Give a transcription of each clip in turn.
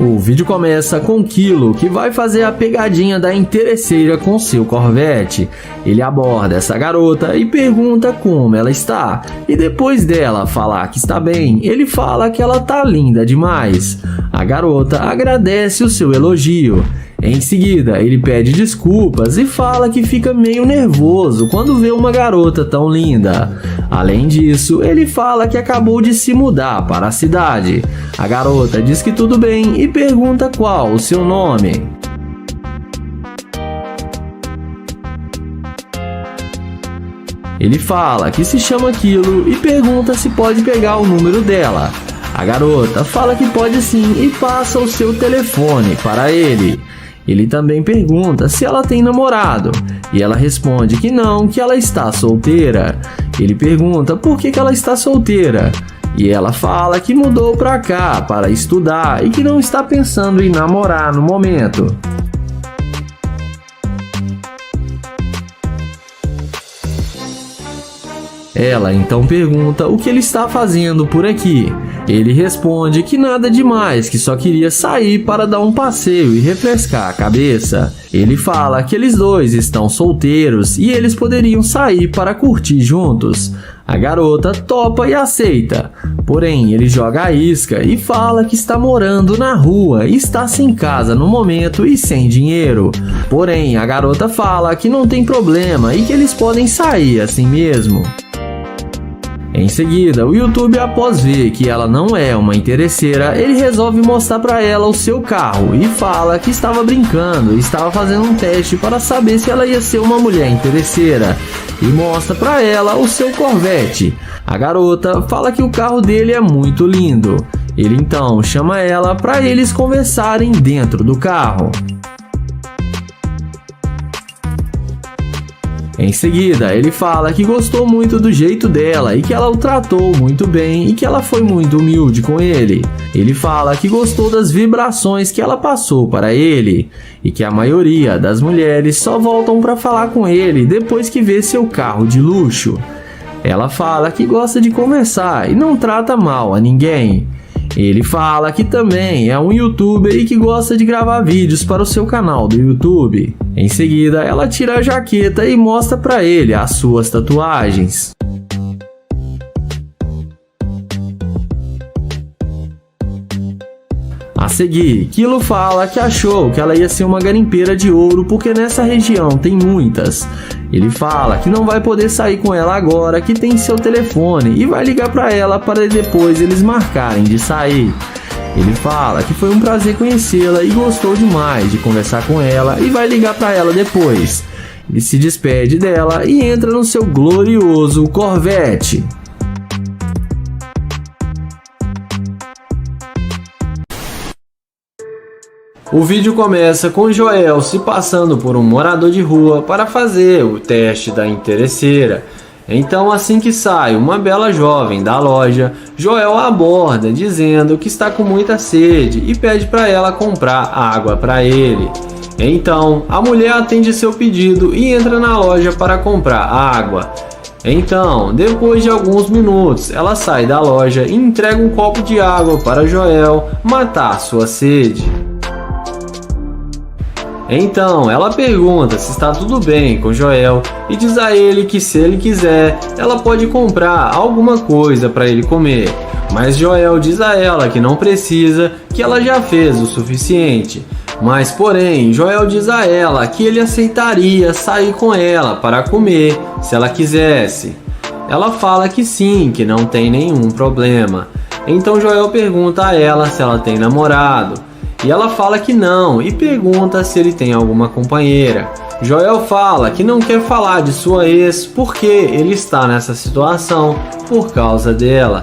O vídeo começa com Kilo, que vai fazer a pegadinha da interesseira com seu Corvette. Ele aborda essa garota e pergunta como ela está. E depois dela falar que está bem, ele fala que ela tá linda demais. A garota agradece o seu elogio. Em seguida, ele pede desculpas e fala que fica meio nervoso quando vê uma garota tão linda. Além disso, ele fala que acabou de se mudar para a cidade. A garota diz que tudo bem e pergunta qual o seu nome. Ele fala que se chama Kilo e pergunta se pode pegar o número dela. A garota fala que pode sim e passa o seu telefone para ele. Ele também pergunta se ela tem namorado, e ela responde que não, que ela está solteira. Ele pergunta por que ela está solteira, e ela fala que mudou pra cá para estudar e que não está pensando em namorar no momento. Ela então pergunta o que ele está fazendo por aqui. Ele responde que nada demais, que só queria sair para dar um passeio e refrescar a cabeça. Ele fala que eles dois estão solteiros e eles poderiam sair para curtir juntos. A garota topa e aceita, porém ele joga a isca e fala que está morando na rua e está sem casa no momento e sem dinheiro. Porém a garota fala que não tem problema e que eles podem sair assim mesmo. Em seguida, o YouTube, após ver que ela não é uma interesseira, ele resolve mostrar para ela o seu carro e fala que estava brincando e estava fazendo um teste para saber se ela ia ser uma mulher interesseira, e mostra para ela o seu Corvette. A garota fala que o carro dele é muito lindo. Ele então chama ela para eles conversarem dentro do carro. Em seguida, ele fala que gostou muito do jeito dela e que ela o tratou muito bem e que ela foi muito humilde com ele. Ele fala que gostou das vibrações que ela passou para ele e que a maioria das mulheres só voltam para falar com ele depois que vê seu carro de luxo. Ela fala que gosta de conversar e não trata mal a ninguém. Ele fala que também é um youtuber e que gosta de gravar vídeos para o seu canal do YouTube. Em seguida, ela tira a jaqueta e mostra para ele as suas tatuagens. A seguir, Kilo fala que achou que ela ia ser uma garimpeira de ouro porque nessa região tem muitas. Ele fala que não vai poder sair com ela agora, que tem seu telefone e vai ligar para ela para depois eles marcarem de sair. Ele fala que foi um prazer conhecê-la e gostou demais de conversar com ela e vai ligar para ela depois. Ele se despede dela e entra no seu glorioso Corvette. O vídeo começa com Joel se passando por um morador de rua para fazer o teste da interesseira. Então, assim que sai uma bela jovem da loja, Joel a aborda dizendo que está com muita sede e pede para ela comprar água para ele. Então, a mulher atende seu pedido e entra na loja para comprar água. Então, depois de alguns minutos, ela sai da loja e entrega um copo de água para Joel matar sua sede. Então, ela pergunta se está tudo bem com Joel e diz a ele que se ele quiser, ela pode comprar alguma coisa para ele comer. Mas Joel diz a ela que não precisa, que ela já fez o suficiente. Mas porém, Joel diz a ela que ele aceitaria sair com ela para comer se ela quisesse. Ela fala que sim, que não tem nenhum problema. Então Joel pergunta a ela se ela tem namorado. E ela fala que não e pergunta se ele tem alguma companheira. Joel fala que não quer falar de sua ex porque ele está nessa situação por causa dela.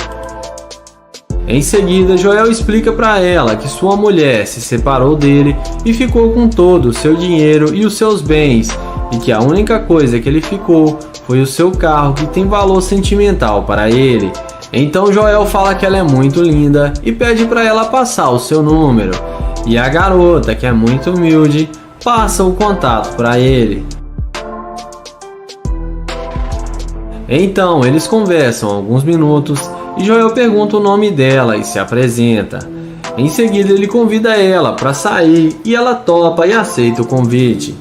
Em seguida, Joel explica para ela que sua mulher se separou dele e ficou com todo o seu dinheiro e os seus bens, e que a única coisa que ele ficou foi o seu carro que tem valor sentimental para ele. Então Joel fala que ela é muito linda e pede para ela passar o seu número. E a garota, que é muito humilde, passa o contato para ele. Então eles conversam alguns minutos e Joel pergunta o nome dela e se apresenta. Em seguida ele convida ela para sair e ela topa e aceita o convite.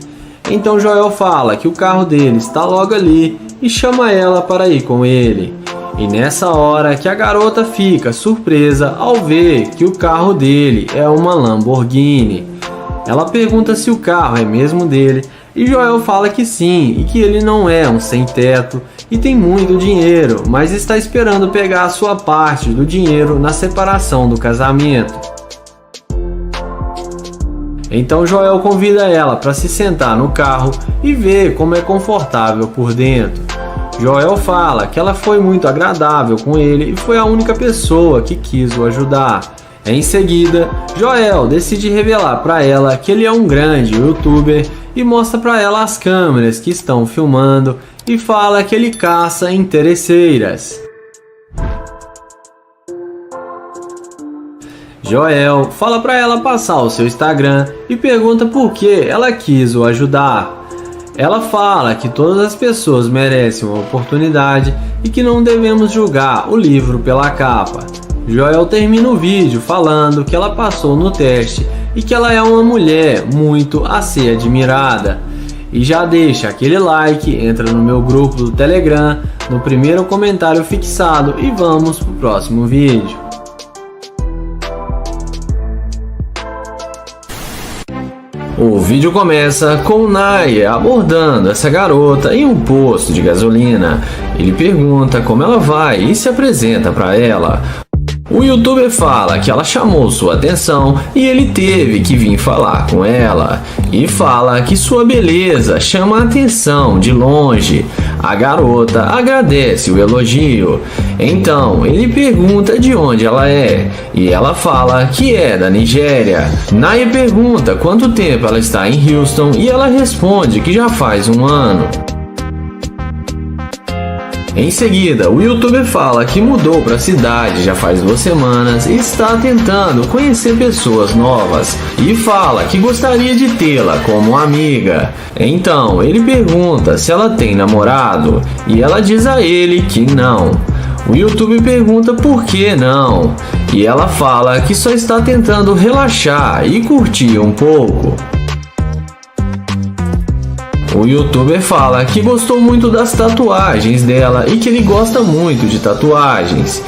Então Joel fala que o carro dele está logo ali e chama ela para ir com ele. E nessa hora que a garota fica surpresa ao ver que o carro dele é uma Lamborghini. Ela pergunta se o carro é mesmo dele e Joel fala que sim e que ele não é um sem-teto e tem muito dinheiro, mas está esperando pegar a sua parte do dinheiro na separação do casamento. Então Joel convida ela para se sentar no carro e ver como é confortável por dentro. Joel fala que ela foi muito agradável com ele e foi a única pessoa que quis o ajudar. Em seguida, Joel decide revelar para ela que ele é um grande youtuber e mostra para ela as câmeras que estão filmando e fala que ele caça interesseiras. Joel fala para ela passar o seu Instagram e pergunta por que ela quis o ajudar. Ela fala que todas as pessoas merecem uma oportunidade e que não devemos julgar o livro pela capa. Joel termina o vídeo falando que ela passou no teste e que ela é uma mulher muito a ser admirada. E já deixa aquele like, entra no meu grupo do Telegram, no primeiro comentário fixado e vamos pro próximo vídeo. O vídeo começa com Naya abordando essa garota em um posto de gasolina. Ele pergunta como ela vai e se apresenta para ela. O youtuber fala que ela chamou sua atenção e ele teve que vir falar com ela. E fala que sua beleza chama a atenção de longe. A garota agradece o elogio. Então ele pergunta de onde ela é. E ela fala que é da Nigéria. Naya pergunta quanto tempo ela está em Houston e ela responde que já faz um ano. Em seguida, o youtuber fala que mudou para a cidade já faz 2 semanas e está tentando conhecer pessoas novas e fala que gostaria de tê-la como amiga. Então, ele pergunta se ela tem namorado e ela diz a ele que não. O youtuber pergunta por que não e ela fala que só está tentando relaxar e curtir um pouco. O youtuber fala que gostou muito das tatuagens dela e que ele gosta muito de tatuagens.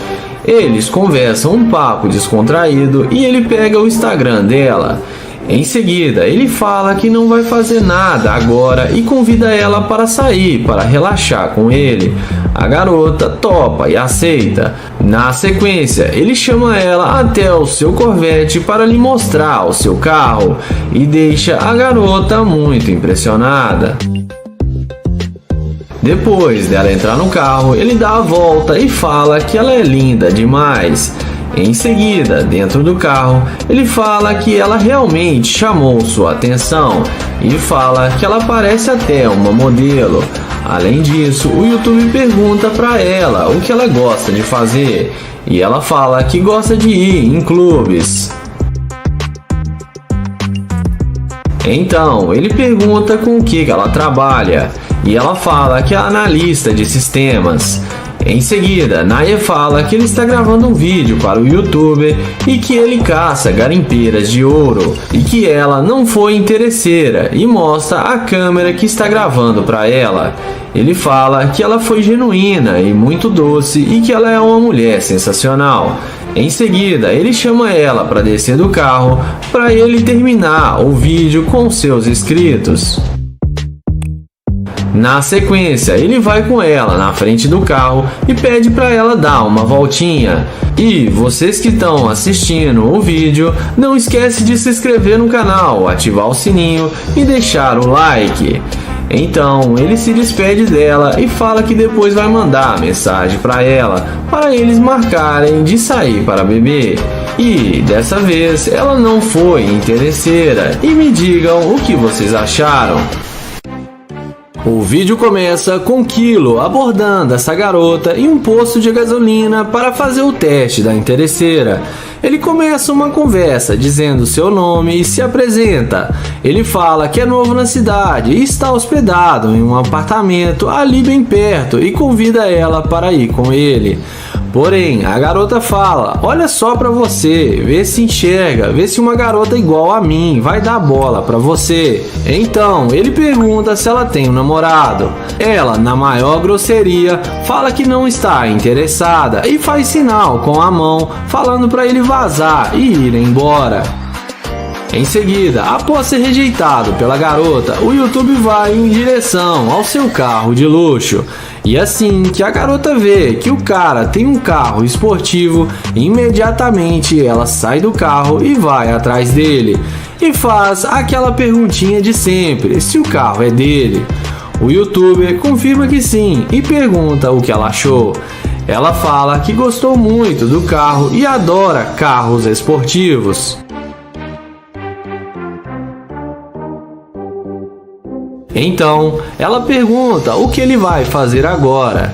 Eles conversam um papo descontraído e ele pega o Instagram dela. Em seguida, ele fala que não vai fazer nada agora e convida ela para sair para relaxar com ele. A garota topa e aceita. Na sequência, ele chama ela até o seu Corvette para lhe mostrar o seu carro e deixa a garota muito impressionada. Depois dela entrar no carro, ele dá a volta e fala que ela é linda demais. Em seguida, dentro do carro, ele fala que ela realmente chamou sua atenção e fala que ela parece até uma modelo. Além disso, o YouTube pergunta para ela o que ela gosta de fazer e ela fala que gosta de ir em clubes. Então, ele pergunta com o que ela trabalha e ela fala que é analista de sistemas. Em seguida, Naya fala que ele está gravando um vídeo para o youtuber e que ele caça garimpeiras de ouro e que ela não foi interesseira e mostra a câmera que está gravando para ela. Ele fala que ela foi genuína e muito doce e que ela é uma mulher sensacional. Em seguida, ele chama ela para descer do carro para ele terminar o vídeo com seus inscritos. Na sequência, ele vai com ela na frente do carro e pede para ela dar uma voltinha. E vocês que estão assistindo o vídeo, não esquece de se inscrever no canal, ativar o sininho e deixar o like. Então, ele se despede dela e fala que depois vai mandar mensagem para ela, para eles marcarem de sair para beber. E dessa vez ela não foi interesseira. E me digam o que vocês acharam. O vídeo começa com Kilo abordando essa garota em um posto de gasolina para fazer o teste da interesseira. Ele começa uma conversa dizendo seu nome e se apresenta. Ele fala que é novo na cidade e está hospedado em um apartamento ali bem perto e convida ela para ir com ele. Porém, a garota fala: olha só pra você, vê se enxerga, vê se uma garota igual a mim vai dar bola pra você. Então, ele pergunta se ela tem um namorado. Ela, na maior grosseria, fala que não está interessada e faz sinal com a mão, falando pra ele vazar e ir embora. Em seguida, após ser rejeitado pela garota, o YouTube vai em direção ao seu carro de luxo. E assim que a garota vê que o cara tem um carro esportivo, imediatamente ela sai do carro e vai atrás dele. E faz aquela perguntinha de sempre, se o carro é dele. O YouTuber confirma que sim e pergunta o que ela achou. Ela fala que gostou muito do carro e adora carros esportivos. Então, ela pergunta o que ele vai fazer agora.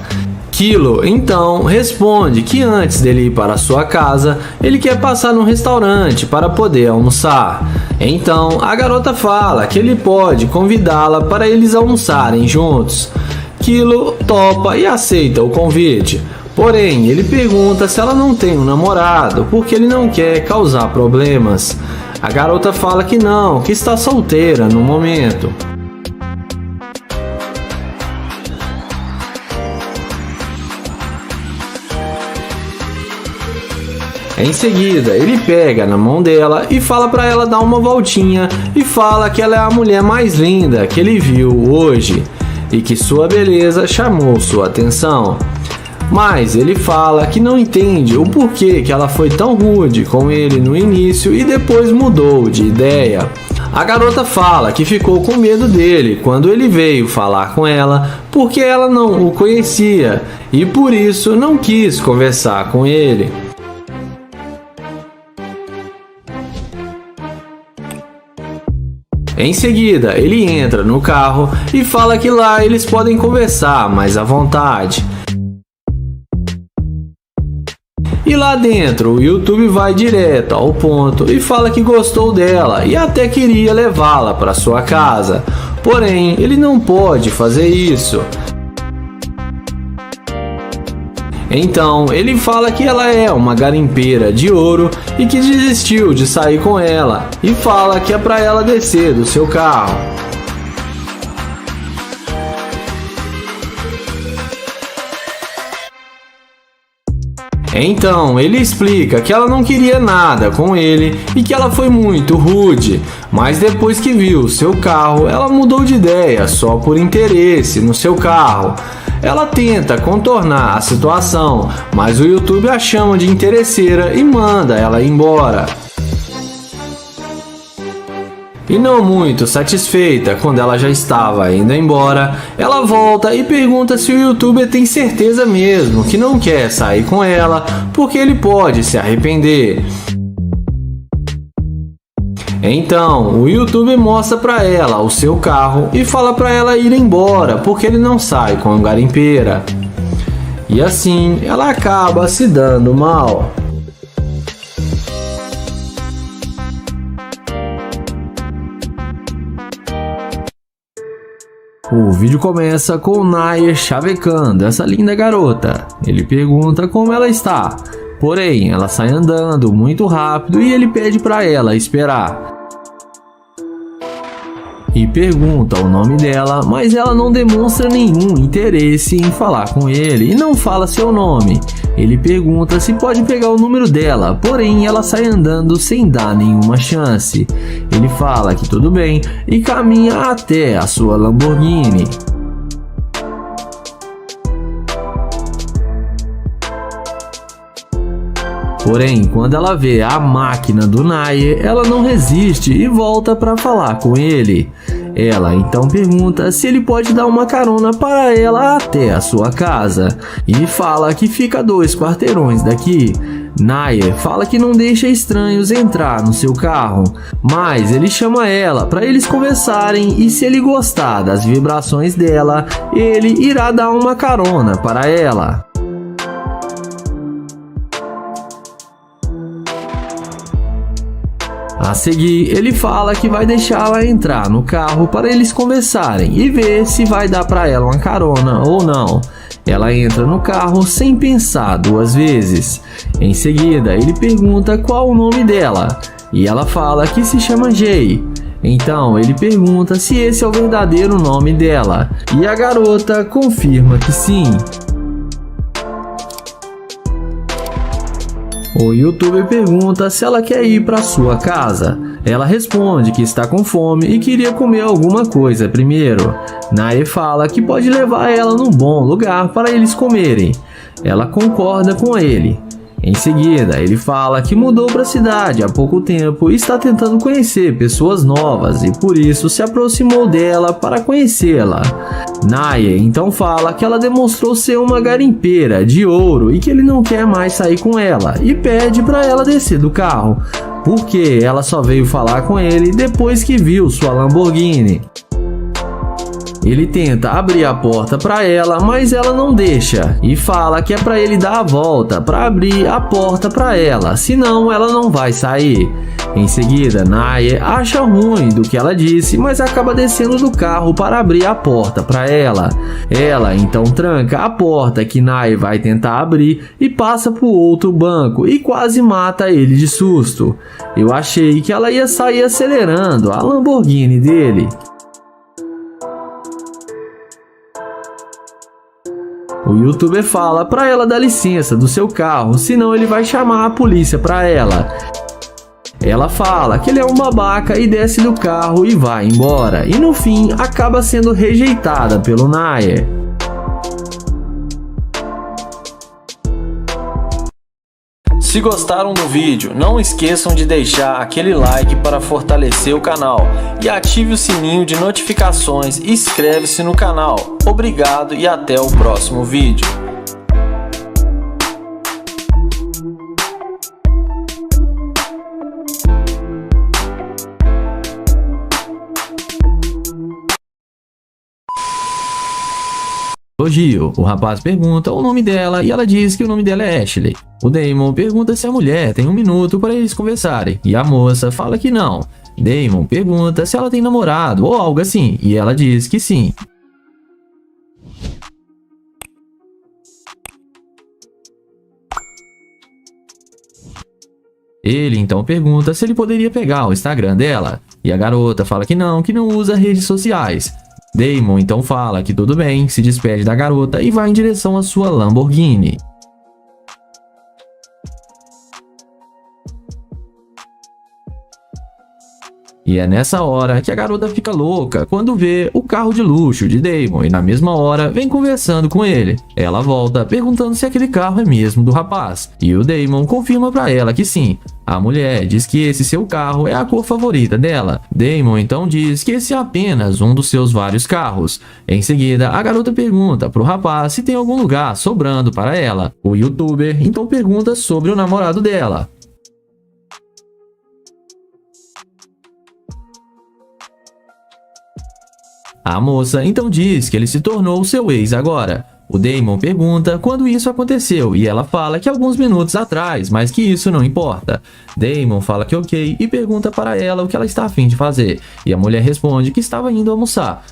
Kilo, então, responde que antes dele ir para sua casa, ele quer passar num restaurante para poder almoçar. Então, a garota fala que ele pode convidá-la para eles almoçarem juntos. Kilo topa e aceita o convite. Porém, ele pergunta se ela não tem um namorado, porque ele não quer causar problemas. A garota fala que não, que está solteira no momento. Em seguida, ele pega na mão dela e fala para ela dar uma voltinha e fala que ela é a mulher mais linda que ele viu hoje e que sua beleza chamou sua atenção. Mas ele fala que não entende o porquê que ela foi tão rude com ele no início e depois mudou de ideia. A garota fala que ficou com medo dele quando ele veio falar com ela porque ela não o conhecia e por isso não quis conversar com ele. Em seguida, ele entra no carro e fala que lá eles podem conversar mais à vontade. E lá dentro, o YouTube vai direto ao ponto e fala que gostou dela e até queria levá-la para sua casa. Porém, ele não pode fazer isso. Então, ele fala que ela é uma garimpeira de ouro e que desistiu de sair com ela e fala que é para ela descer do seu carro. Então, ele explica que ela não queria nada com ele e que ela foi muito rude, mas depois que viu seu carro, ela mudou de ideia só por interesse no seu carro. Ela tenta contornar a situação, mas o YouTube a chama de interesseira e manda ela embora. E não muito satisfeita quando ela já estava indo embora, ela volta e pergunta se o YouTuber tem certeza mesmo que não quer sair com ela, porque ele pode se arrepender. Então, o YouTuber mostra para ela o seu carro e fala para ela ir embora, porque ele não sai com a garimpeira. E assim, ela acaba se dando mal. O vídeo começa com o Nair chavecando essa linda garota. Ele pergunta como ela está, porém ela sai andando muito rápido e ele pede para ela esperar. E pergunta o nome dela, mas ela não demonstra nenhum interesse em falar com ele e não fala seu nome. Ele pergunta se pode pegar o número dela, porém ela sai andando sem dar nenhuma chance. Ele fala que tudo bem e caminha até a sua Lamborghini. Porém, quando ela vê a máquina do Nair, ela não resiste e volta para falar com ele. Ela então pergunta se ele pode dar uma carona para ela até a sua casa e fala que fica 2 quarteirões daqui. Nair fala que não deixa estranhos entrar no seu carro, mas ele chama ela para eles conversarem e se ele gostar das vibrações dela, ele irá dar uma carona para ela. A seguir, ele fala que vai deixá-la entrar no carro para eles conversarem e ver se vai dar para ela uma carona ou não. Ela entra no carro sem pensar duas vezes. Em seguida, ele pergunta qual o nome dela e ela fala que se chama Jay. Então ele pergunta se esse é o verdadeiro nome dela e a garota confirma que sim. O youtuber pergunta se ela quer ir para sua casa. Ela responde que está com fome e queria comer alguma coisa primeiro. Nae fala que pode levar ela num bom lugar para eles comerem. Ela concorda com ele. Em seguida, ele fala que mudou para a cidade há pouco tempo e está tentando conhecer pessoas novas e por isso se aproximou dela para conhecê-la. Nae então fala que ela demonstrou ser uma garimpeira de ouro e que ele não quer mais sair com ela e pede para ela descer do carro, porque ela só veio falar com ele depois que viu sua Lamborghini. Ele tenta abrir a porta para ela, mas ela não deixa e fala que é para ele dar a volta para abrir a porta para ela, senão ela não vai sair. Em seguida, Nae acha ruim do que ela disse, mas acaba descendo do carro para abrir a porta para ela. Ela então tranca a porta que Nae vai tentar abrir e passa para o outro banco e quase mata ele de susto. Eu achei que ela ia sair acelerando a Lamborghini dele. O youtuber fala para ela dar licença do seu carro, senão ele vai chamar a polícia para ela. Ela fala que ele é um babaca e desce do carro e vai embora. E no fim acaba sendo rejeitada pelo Nae. Se gostaram do vídeo, não esqueçam de deixar aquele like para fortalecer o canal e ative o sininho de notificações e inscreve-se no canal. Obrigado e até o próximo vídeo. Elogio. O rapaz pergunta o nome dela e ela diz que o nome dela é Ashley. O Damon pergunta se a mulher tem um minuto para eles conversarem e a moça fala que não. Damon pergunta se ela tem namorado ou algo assim e ela diz que sim. Ele então pergunta se ele poderia pegar o Instagram dela e a garota fala que não usa redes sociais. Damon então fala que tudo bem, se despede da garota e vai em direção à sua Lamborghini. E é nessa hora que a garota fica louca quando vê o carro de luxo de Damon e na mesma hora vem conversando com ele. Ela volta perguntando se aquele carro é mesmo do rapaz e o Damon confirma pra ela que sim. A mulher diz que esse seu carro é a cor favorita dela. Damon então diz que esse é apenas um dos seus vários carros. Em seguida, a garota pergunta pro rapaz se tem algum lugar sobrando para ela. O youtuber então pergunta sobre o namorado dela. A moça então diz que ele se tornou seu ex agora. O Damon pergunta quando isso aconteceu e ela fala que alguns minutos atrás, mas que isso não importa. Damon fala que ok e pergunta para ela o que ela está a fim de fazer e a mulher responde que estava indo almoçar.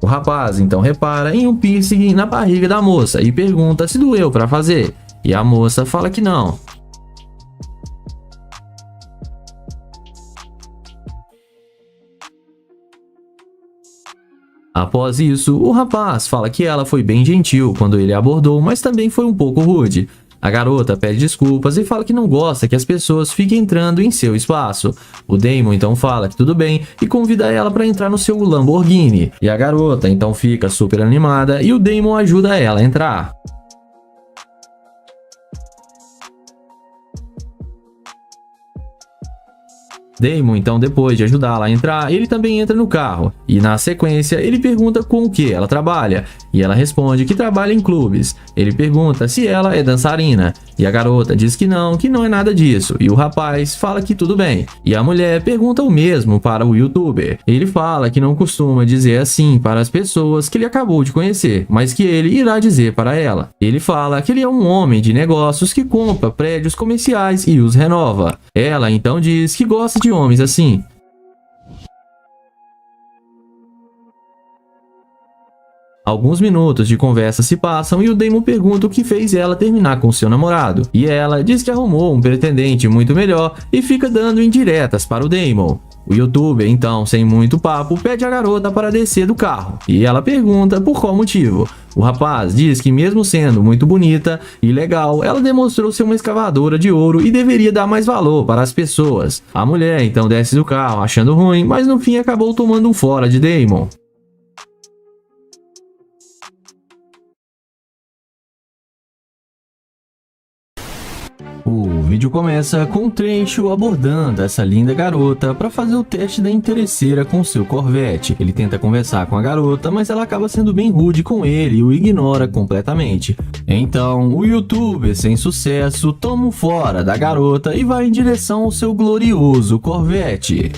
O rapaz então repara em um piercing na barriga da moça e pergunta se doeu para fazer e a moça fala que não. Após isso, o rapaz fala que ela foi bem gentil quando ele a abordou, mas também foi um pouco rude. A garota pede desculpas e fala que não gosta que as pessoas fiquem entrando em seu espaço. O Damon então fala que tudo bem e convida ela para entrar no seu Lamborghini. E a garota então fica super animada e o Damon ajuda ela a entrar. Damon então, depois de ajudá-la a entrar, ele também entra no carro e na sequência ele pergunta com o que ela trabalha e ela responde que trabalha em clubes. Ele pergunta se ela é dançarina e a garota diz que não é nada disso e o rapaz fala que tudo bem. E a mulher pergunta o mesmo para o youtuber. Ele fala que não costuma dizer assim para as pessoas que ele acabou de conhecer, mas que ele irá dizer para ela. Ele fala que ele é um homem de negócios que compra prédios comerciais e os renova. Ela então diz que gosta de homens assim. Alguns minutos de conversa se passam e o Damon pergunta o que fez ela terminar com seu namorado. E ela diz que arrumou um pretendente muito melhor e fica dando indiretas para o Damon. O youtuber, então, sem muito papo, pede a garota para descer do carro. E ela pergunta por qual motivo. O rapaz diz que mesmo sendo muito bonita e legal, ela demonstrou ser uma escavadora de ouro e deveria dar mais valor para as pessoas. A mulher então desce do carro achando ruim, mas no fim acabou tomando um fora de Damon. O vídeo começa com o Trecho abordando essa linda garota para fazer o teste da interesseira com seu Corvette. Ele tenta conversar com a garota, mas ela acaba sendo bem rude com ele e o ignora completamente. Então, o youtuber sem sucesso toma um fora da garota e vai em direção ao seu glorioso Corvette.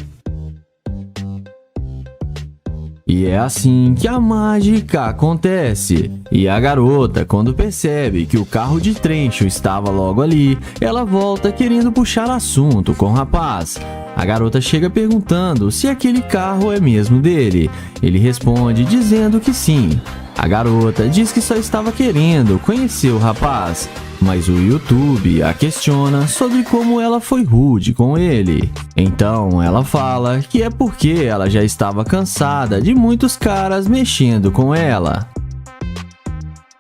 E é assim que a mágica acontece. E a garota, quando percebe que o carro de Trecho estava logo ali, ela volta querendo puxar assunto com o rapaz. A garota chega perguntando se aquele carro é mesmo dele. Ele responde dizendo que sim. A garota diz que só estava querendo conhecer o rapaz, mas o YouTube a questiona sobre como ela foi rude com ele. Então ela fala que é porque ela já estava cansada de muitos caras mexendo com ela.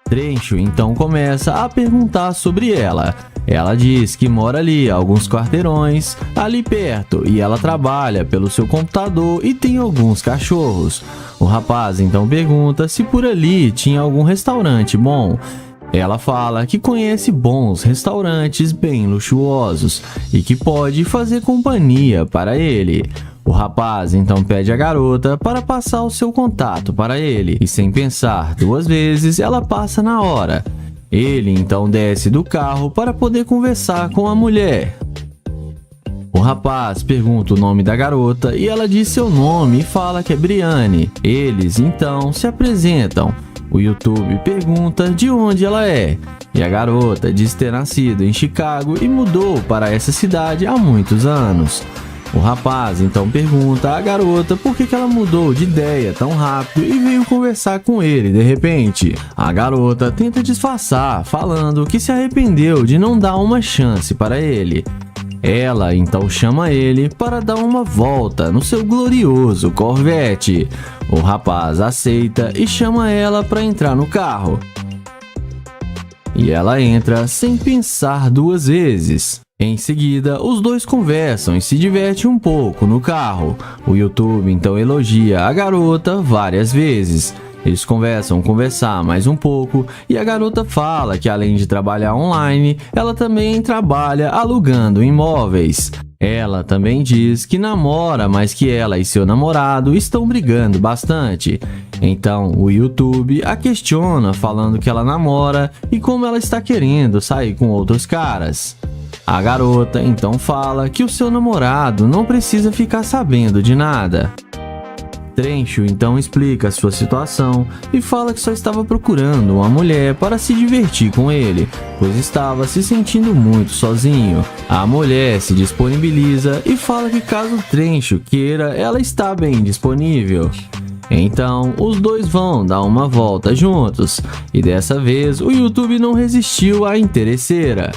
Trecho então começa a perguntar sobre ela. Ela diz que mora ali a alguns quarteirões, ali perto, e ela trabalha pelo seu computador e tem alguns cachorros. O rapaz então pergunta se por ali tinha algum restaurante bom. Ela fala que conhece bons restaurantes bem luxuosos e que pode fazer companhia para ele. O rapaz então pede a garota para passar o seu contato para ele e, sem pensar duas vezes, ela passa na hora. Ele então desce do carro para poder conversar com a mulher. O rapaz pergunta o nome da garota e ela diz seu nome e fala que é Briane. Eles então se apresentam. O YouTube pergunta de onde ela é, e a garota diz ter nascido em Chicago e mudou para essa cidade há muitos anos. O rapaz então pergunta à garota por que ela mudou de ideia tão rápido e veio conversar com ele de repente. A garota tenta disfarçar, falando que se arrependeu de não dar uma chance para ele. Ela então chama ele para dar uma volta no seu glorioso Corvette. O rapaz aceita e chama ela para entrar no carro. E ela entra sem pensar duas vezes. Em seguida, os dois conversam e se divertem um pouco no carro. O YouTube então elogia a garota várias vezes. Eles conversar mais um pouco e a garota fala que além de trabalhar online, ela também trabalha alugando imóveis. Ela também diz que namora, mas que ela e seu namorado estão brigando bastante. Então o YouTube a questiona falando que ela namora e como ela está querendo sair com outros caras. A garota então fala que o seu namorado não precisa ficar sabendo de nada. Trecho então explica sua situação e fala que só estava procurando uma mulher para se divertir com ele, pois estava se sentindo muito sozinho. A mulher se disponibiliza e fala que caso Trecho queira, ela está bem disponível. Então, os dois vão dar uma volta juntos, e dessa vez o YouTube não resistiu à interesseira.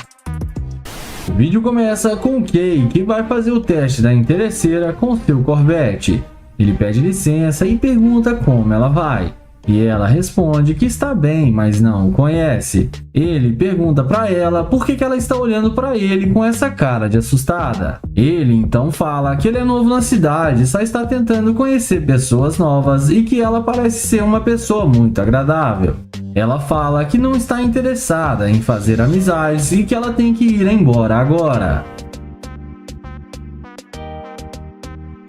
O vídeo começa com o Kay, que vai fazer o teste da interesseira com seu Corvette. Ele pede licença e pergunta como ela vai. E ela responde que está bem, mas não o conhece. Ele pergunta para ela por que ela está olhando para ele com essa cara de assustada. Ele então fala que ele é novo na cidade, só está tentando conhecer pessoas novas e que ela parece ser uma pessoa muito agradável. Ela fala que não está interessada em fazer amizades e que ela tem que ir embora agora.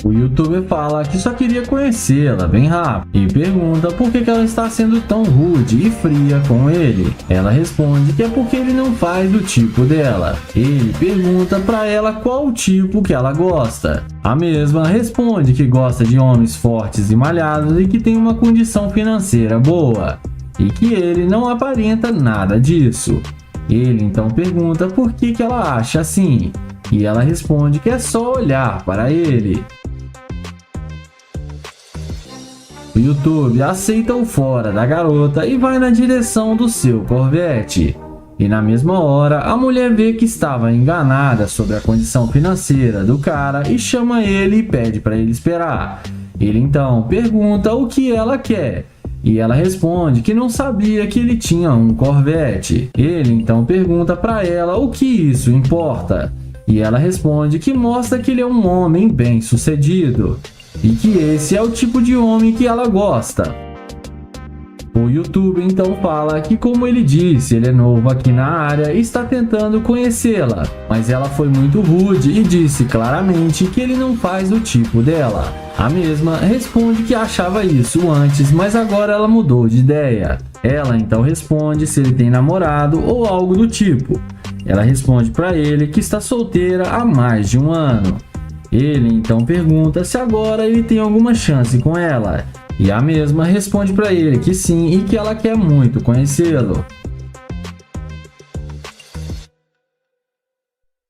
O youtuber fala que só queria conhecê-la bem rápido e pergunta por que ela está sendo tão rude e fria com ele. Ela responde que é porque ele não faz do tipo dela. Ele pergunta para ela qual o tipo que ela gosta. A mesma responde que gosta de homens fortes e malhados e que tem uma condição financeira boa. E que ele não aparenta nada disso. Ele então pergunta por que ela acha assim. E ela responde que é só olhar para ele. O O YouTube aceita o fora da garota e vai na direção do seu Corvette. E na mesma hora, a mulher vê que estava enganada sobre a condição financeira do cara e chama ele e pede para ele esperar. Ele então pergunta o que ela quer. E ela responde que não sabia que ele tinha um Corvette. Ele então pergunta para ela o que isso importa. E ela responde que mostra que ele é um homem bem-sucedido. E que esse é o tipo de homem que ela gosta. O YouTube então fala que, como ele disse, ele é novo aqui na área e está tentando conhecê-la, mas ela foi muito rude e disse claramente que ele não faz o tipo dela. A mesma responde que achava isso antes, mas agora ela mudou de ideia. Ela então responde se ele tem namorado ou algo do tipo. Ela responde para ele que está solteira há mais de um ano. Ele então pergunta se agora ele tem alguma chance com ela. E a mesma responde para ele que sim e que ela quer muito conhecê-lo.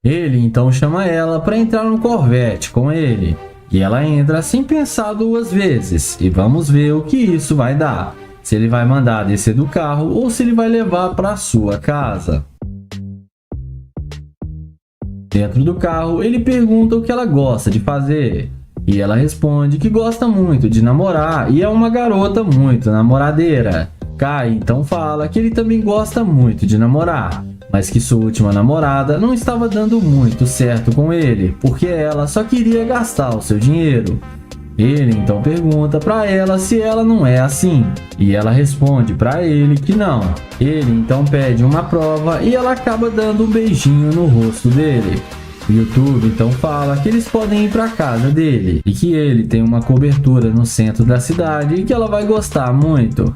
Ele então chama ela para entrar no Corvette com ele. E ela entra sem pensar duas vezes. E vamos ver o que isso vai dar. Se ele vai mandar descer do carro ou se ele vai levar para sua casa. Dentro do carro, ele pergunta o que ela gosta de fazer. E ela responde que gosta muito de namorar e é uma garota muito namoradeira. Kai então fala que ele também gosta muito de namorar, mas que sua última namorada não estava dando muito certo com ele, porque ela só queria gastar o seu dinheiro. Ele então pergunta para ela se ela não é assim, e ela responde para ele que não. Ele então pede uma prova e ela acaba dando um beijinho no rosto dele. O YouTube então fala que eles podem ir para a casa dele e que ele tem uma cobertura no centro da cidade e que ela vai gostar muito.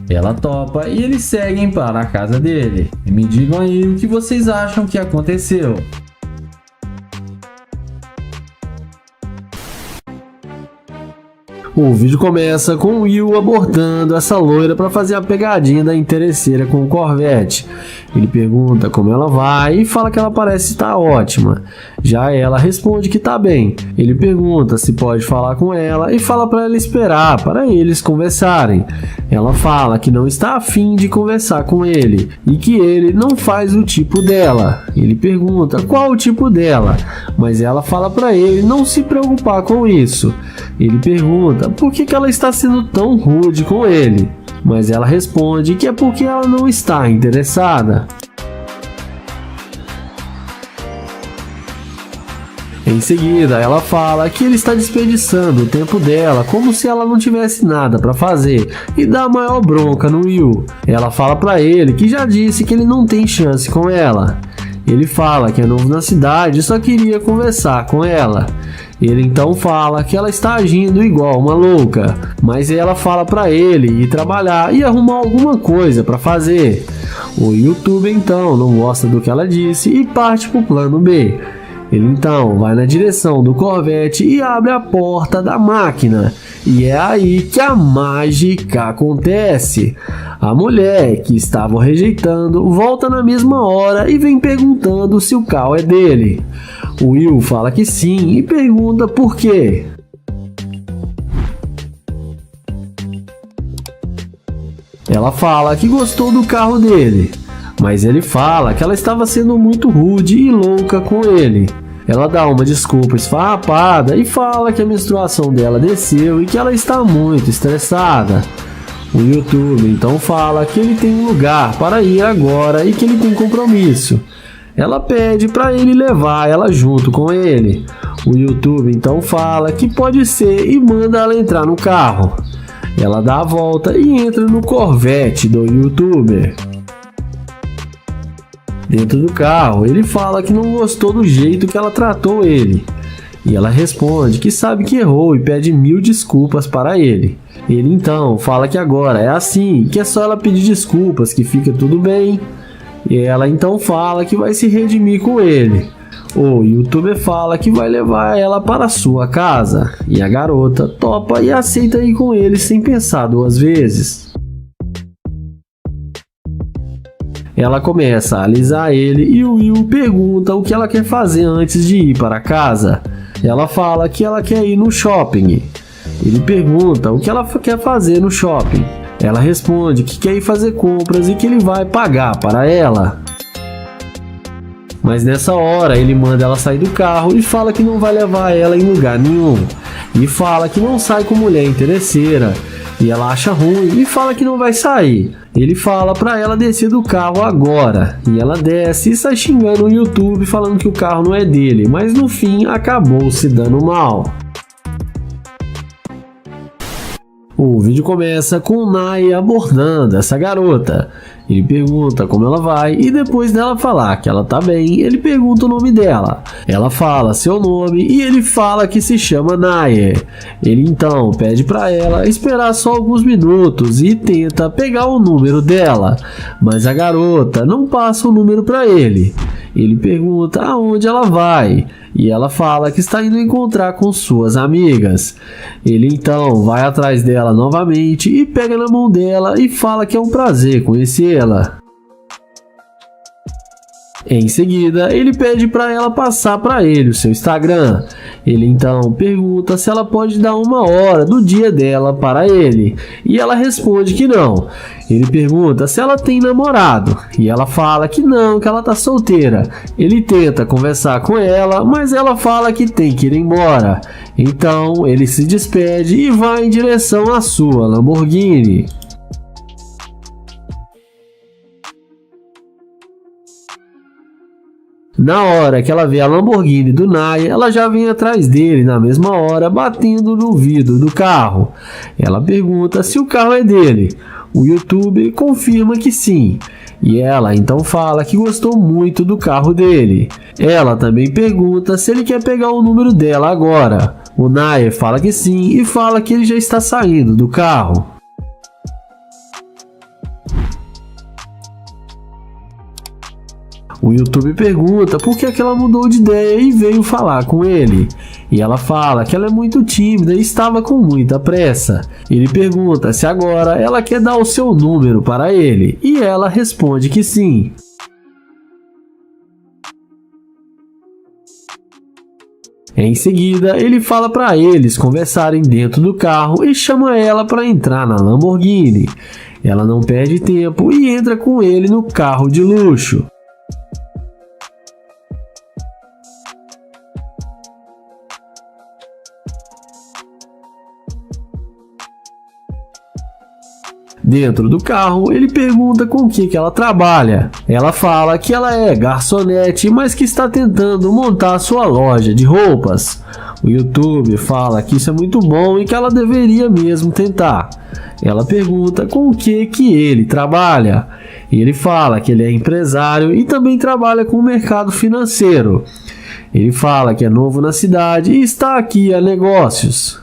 Ela topa e eles seguem para a casa dele. E me digam aí o que vocês acham que aconteceu. O vídeo começa com o Will abordando essa loira para fazer a pegadinha da interesseira com o Corvette. Ele pergunta como ela vai e fala que ela parece estar ótima. Já ela responde que está bem. Ele pergunta se pode falar com ela e fala para ela esperar para eles conversarem. Ela fala que não está afim de conversar com ele e que ele não faz o tipo dela. Ele pergunta qual o tipo dela, mas ela fala para ele não se preocupar com isso. Ele pergunta por que ela está sendo tão rude com ele, mas ela responde que é porque ela não está interessada. Em seguida, ela fala que ele está desperdiçando o tempo dela como se ela não tivesse nada para fazer e dá a maior bronca no Will. Ela fala para ele que já disse que ele não tem chance com ela. Ele fala que é novo na cidade e só queria conversar com ela. Ele então fala que ela está agindo igual uma louca, mas ela fala para ele ir trabalhar e arrumar alguma coisa para fazer. O YouTube então não gosta do que ela disse e parte para o plano B. Ele então vai na direção do Corvette e abre a porta da máquina. E é aí que a mágica acontece. A mulher que estava o rejeitando volta na mesma hora e vem perguntando se o carro é dele. O Will fala que sim e pergunta por quê. Ela fala que gostou do carro dele, mas ele fala que ela estava sendo muito rude e louca com ele. Ela dá uma desculpa esfarrapada e fala que a menstruação dela desceu e que ela está muito estressada. O YouTube então fala que ele tem um lugar para ir agora e que ele tem compromisso. Ela pede para ele levar ela junto com ele. O YouTube então fala que pode ser e manda ela entrar no carro. Ela dá a volta e entra no Corvette do YouTuber. Dentro do carro, ele fala que não gostou do jeito que ela tratou ele. E ela responde que sabe que errou e pede 1000 desculpas para ele. Ele então fala que agora é assim, que é só ela pedir desculpas que fica tudo bem. E ela então fala que vai se redimir com ele. O YouTuber fala que vai levar ela para sua casa. E a garota topa e aceita ir com ele sem pensar duas vezes. Ela começa a alisar ele e o Will pergunta o que ela quer fazer antes de ir para casa. Ela fala que ela quer ir no shopping. Ele pergunta o que ela quer fazer no shopping. Ela responde que quer ir fazer compras e que ele vai pagar para ela. Mas nessa hora ele manda ela sair do carro e fala que não vai levar ela em lugar nenhum. E fala que não sai com mulher interesseira. E ela acha ruim e fala que não vai sair. Ele fala pra ela descer do carro agora. E ela desce e sai xingando no YouTube falando que o carro não é dele. Mas no fim acabou se dando mal. O vídeo começa com o Nai abordando essa garota. Ele pergunta como ela vai e depois dela falar que ela tá bem, ele pergunta o nome dela. Ela fala seu nome e ele fala que se chama Naye. Ele então pede pra ela esperar só alguns minutos e tenta pegar o número dela, mas a garota não passa o número pra ele. Ele pergunta aonde ela vai e ela fala que está indo encontrar com suas amigas. Ele então vai atrás dela novamente e pega na mão dela e fala que é um prazer conhecê-la. Em seguida, ele pede para ela passar para ele o seu Instagram. Ele então pergunta se ela pode dar uma hora do dia dela para ele, e ela responde que não. Ele pergunta se ela tem namorado, e ela fala que não, que ela tá solteira. Ele tenta conversar com ela, mas ela fala que tem que ir embora. Então, ele se despede e vai em direção à sua Lamborghini. Na hora que ela vê a Lamborghini do Nai, ela já vem atrás dele na mesma hora, batendo no vidro do carro. Ela pergunta se o carro é dele. O YouTube confirma que sim. E ela então fala que gostou muito do carro dele. Ela também pergunta se ele quer pegar o número dela agora. O Nai fala que sim e fala que ele já está saindo do carro. O YouTube pergunta por que ela mudou de ideia e veio falar com ele. E ela fala que ela é muito tímida e estava com muita pressa. Ele pergunta se agora ela quer dar o seu número para ele. E ela responde que sim. Em seguida, ele fala para eles conversarem dentro do carro e chama ela para entrar na Lamborghini. Ela não perde tempo e entra com ele no carro de luxo. Dentro do carro, ele pergunta com o que ela trabalha. Ela fala que ela é garçonete, mas que está tentando montar sua loja de roupas. O YouTube fala que isso é muito bom e que ela deveria mesmo tentar. Ela pergunta com o que ele trabalha. Ele fala que ele é empresário e também trabalha com o mercado financeiro. Ele fala que é novo na cidade e está aqui a negócios.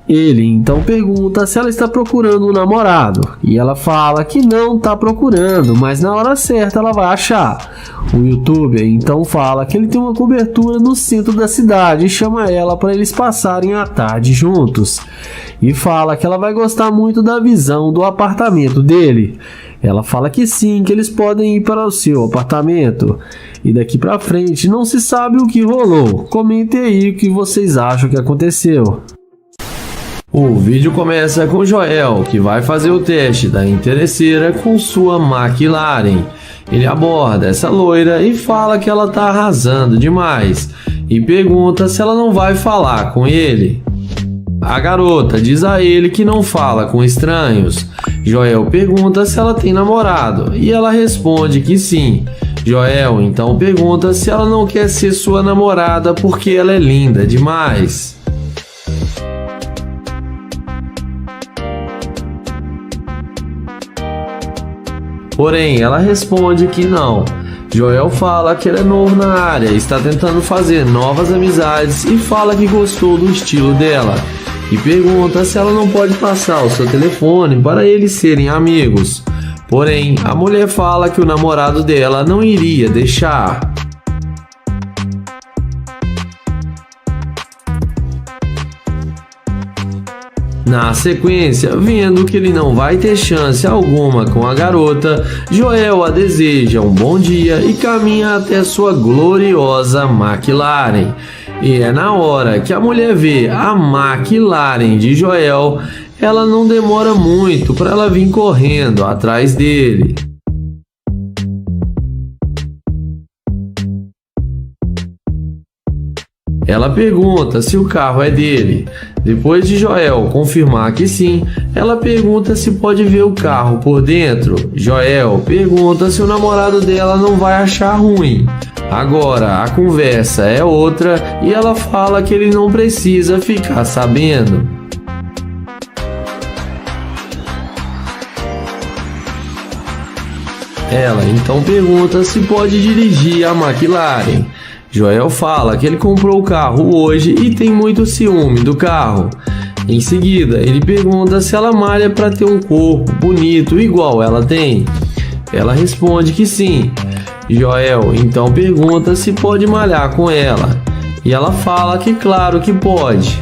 Ele então pergunta se ela está procurando um namorado, e ela fala que não está procurando, mas na hora certa ela vai achar. O YouTuber então fala que ele tem uma cobertura no centro da cidade e chama ela para eles passarem a tarde juntos. E fala que ela vai gostar muito da visão do apartamento dele. Ela fala que sim, que eles podem ir para o seu apartamento. E daqui para frente não se sabe o que rolou. Comentem aí o que vocês acham que aconteceu. O vídeo começa com Joel, que vai fazer o teste da interesseira com sua McLaren. Ele aborda essa loira e fala que ela tá arrasando demais e pergunta se ela não vai falar com ele. A garota diz a ele que não fala com estranhos. Joel pergunta se ela tem namorado e ela responde que sim. Joel então pergunta se ela não quer ser sua namorada porque ela é linda demais. Porém, ela responde que não. Joel fala que ele é novo na área, está tentando fazer novas amizades e fala que gostou do estilo dela. E pergunta se ela não pode passar o seu telefone para eles serem amigos. Porém, a mulher fala que o namorado dela não iria deixar. Na sequência, vendo que ele não vai ter chance alguma com a garota, Joel a deseja um bom dia e caminha até sua gloriosa McLaren. E é na hora que a mulher vê a McLaren de Joel, ela não demora muito para ela vir correndo atrás dele. Ela pergunta se o carro é dele. Depois de Joel confirmar que sim, ela pergunta se pode ver o carro por dentro. Joel pergunta se o namorado dela não vai achar ruim. Agora a conversa é outra e ela fala que ele não precisa ficar sabendo. Ela então pergunta se pode dirigir a McLaren. Joel fala que ele comprou o carro hoje e tem muito ciúme do carro. Em seguida, ele pergunta se ela malha para ter um corpo bonito igual ela tem. Ela responde que sim. Joel então pergunta se pode malhar com ela. E ela fala que claro que pode.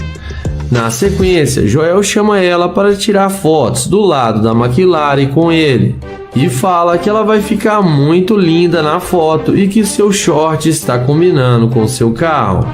Na sequência, Joel chama ela para tirar fotos do lado da McLaren com ele. E fala que ela vai ficar muito linda na foto e que seu short está combinando com seu carro.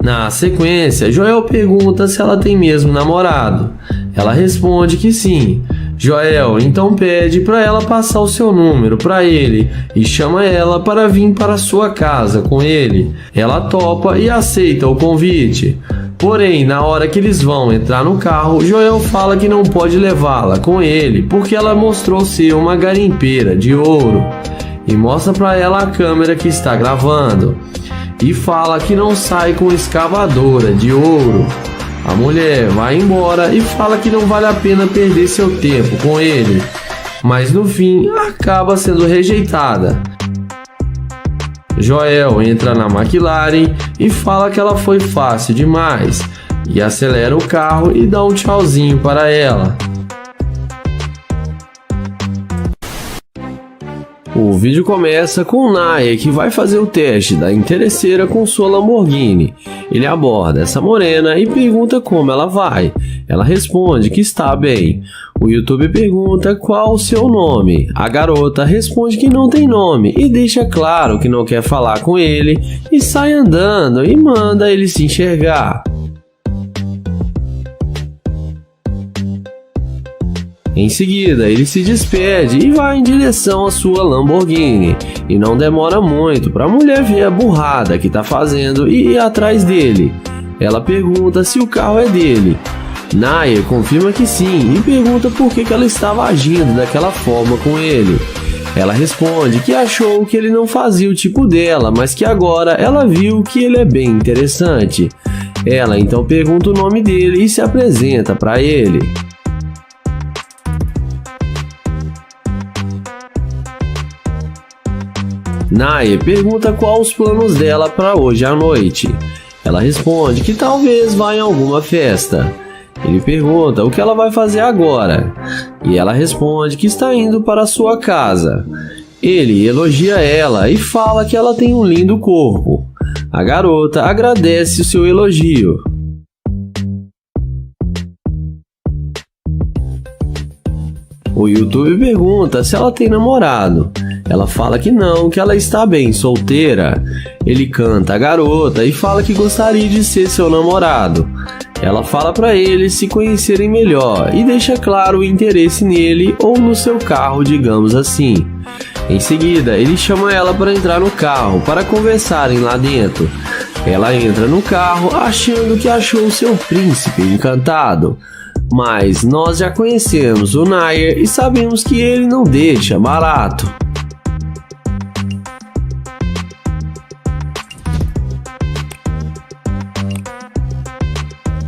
Na sequência, Joel pergunta se ela tem mesmo namorado. Ela responde que sim. Joel então pede para ela passar o seu número para ele e chama ela para vir para sua casa com ele. Ela topa e aceita o convite. Porém, na hora que eles vão entrar no carro, Joel fala que não pode levá-la com ele porque ela mostrou ser uma garimpeira de ouro e mostra para ela a câmera que está gravando e fala que não sai com escavadora de ouro. A mulher vai embora e fala que não vale a pena perder seu tempo com ele, mas no fim acaba sendo rejeitada. Joel entra na McLaren e fala que ela foi fácil demais e acelera o carro e dá um tchauzinho para ela. O vídeo começa com o Naya, que vai fazer o teste da interesseira com sua Lamborghini. Ele aborda essa morena e pergunta como ela vai. Ela responde que está bem. O YouTube pergunta qual o seu nome. A garota responde que não tem nome e deixa claro que não quer falar com ele e sai andando e manda ele se enxergar. Em seguida, ele se despede e vai em direção à sua Lamborghini. E não demora muito para a mulher ver a burrada que está fazendo e ir atrás dele. Ela pergunta se o carro é dele. Naya confirma que sim e pergunta por que ela estava agindo daquela forma com ele. Ela responde que achou que ele não fazia o tipo dela, mas que agora ela viu que ele é bem interessante. Ela então pergunta o nome dele e se apresenta para ele. Naya pergunta quais os planos dela para hoje à noite. Ela responde que talvez vá em alguma festa. Ele pergunta o que ela vai fazer agora. E ela responde que está indo para sua casa. Ele elogia ela e fala que ela tem um lindo corpo. A garota agradece o seu elogio. O YouTube pergunta se ela tem namorado. Ela fala que não, que ela está bem solteira. Ele canta a garota e fala que gostaria de ser seu namorado. Ela fala para eles se conhecerem melhor e deixa claro o interesse nele ou no seu carro, digamos assim. Em seguida, ele chama ela para entrar no carro para conversarem lá dentro. Ela entra no carro achando que achou seu príncipe encantado. Mas nós já conhecemos o Nair e sabemos que ele não deixa barato.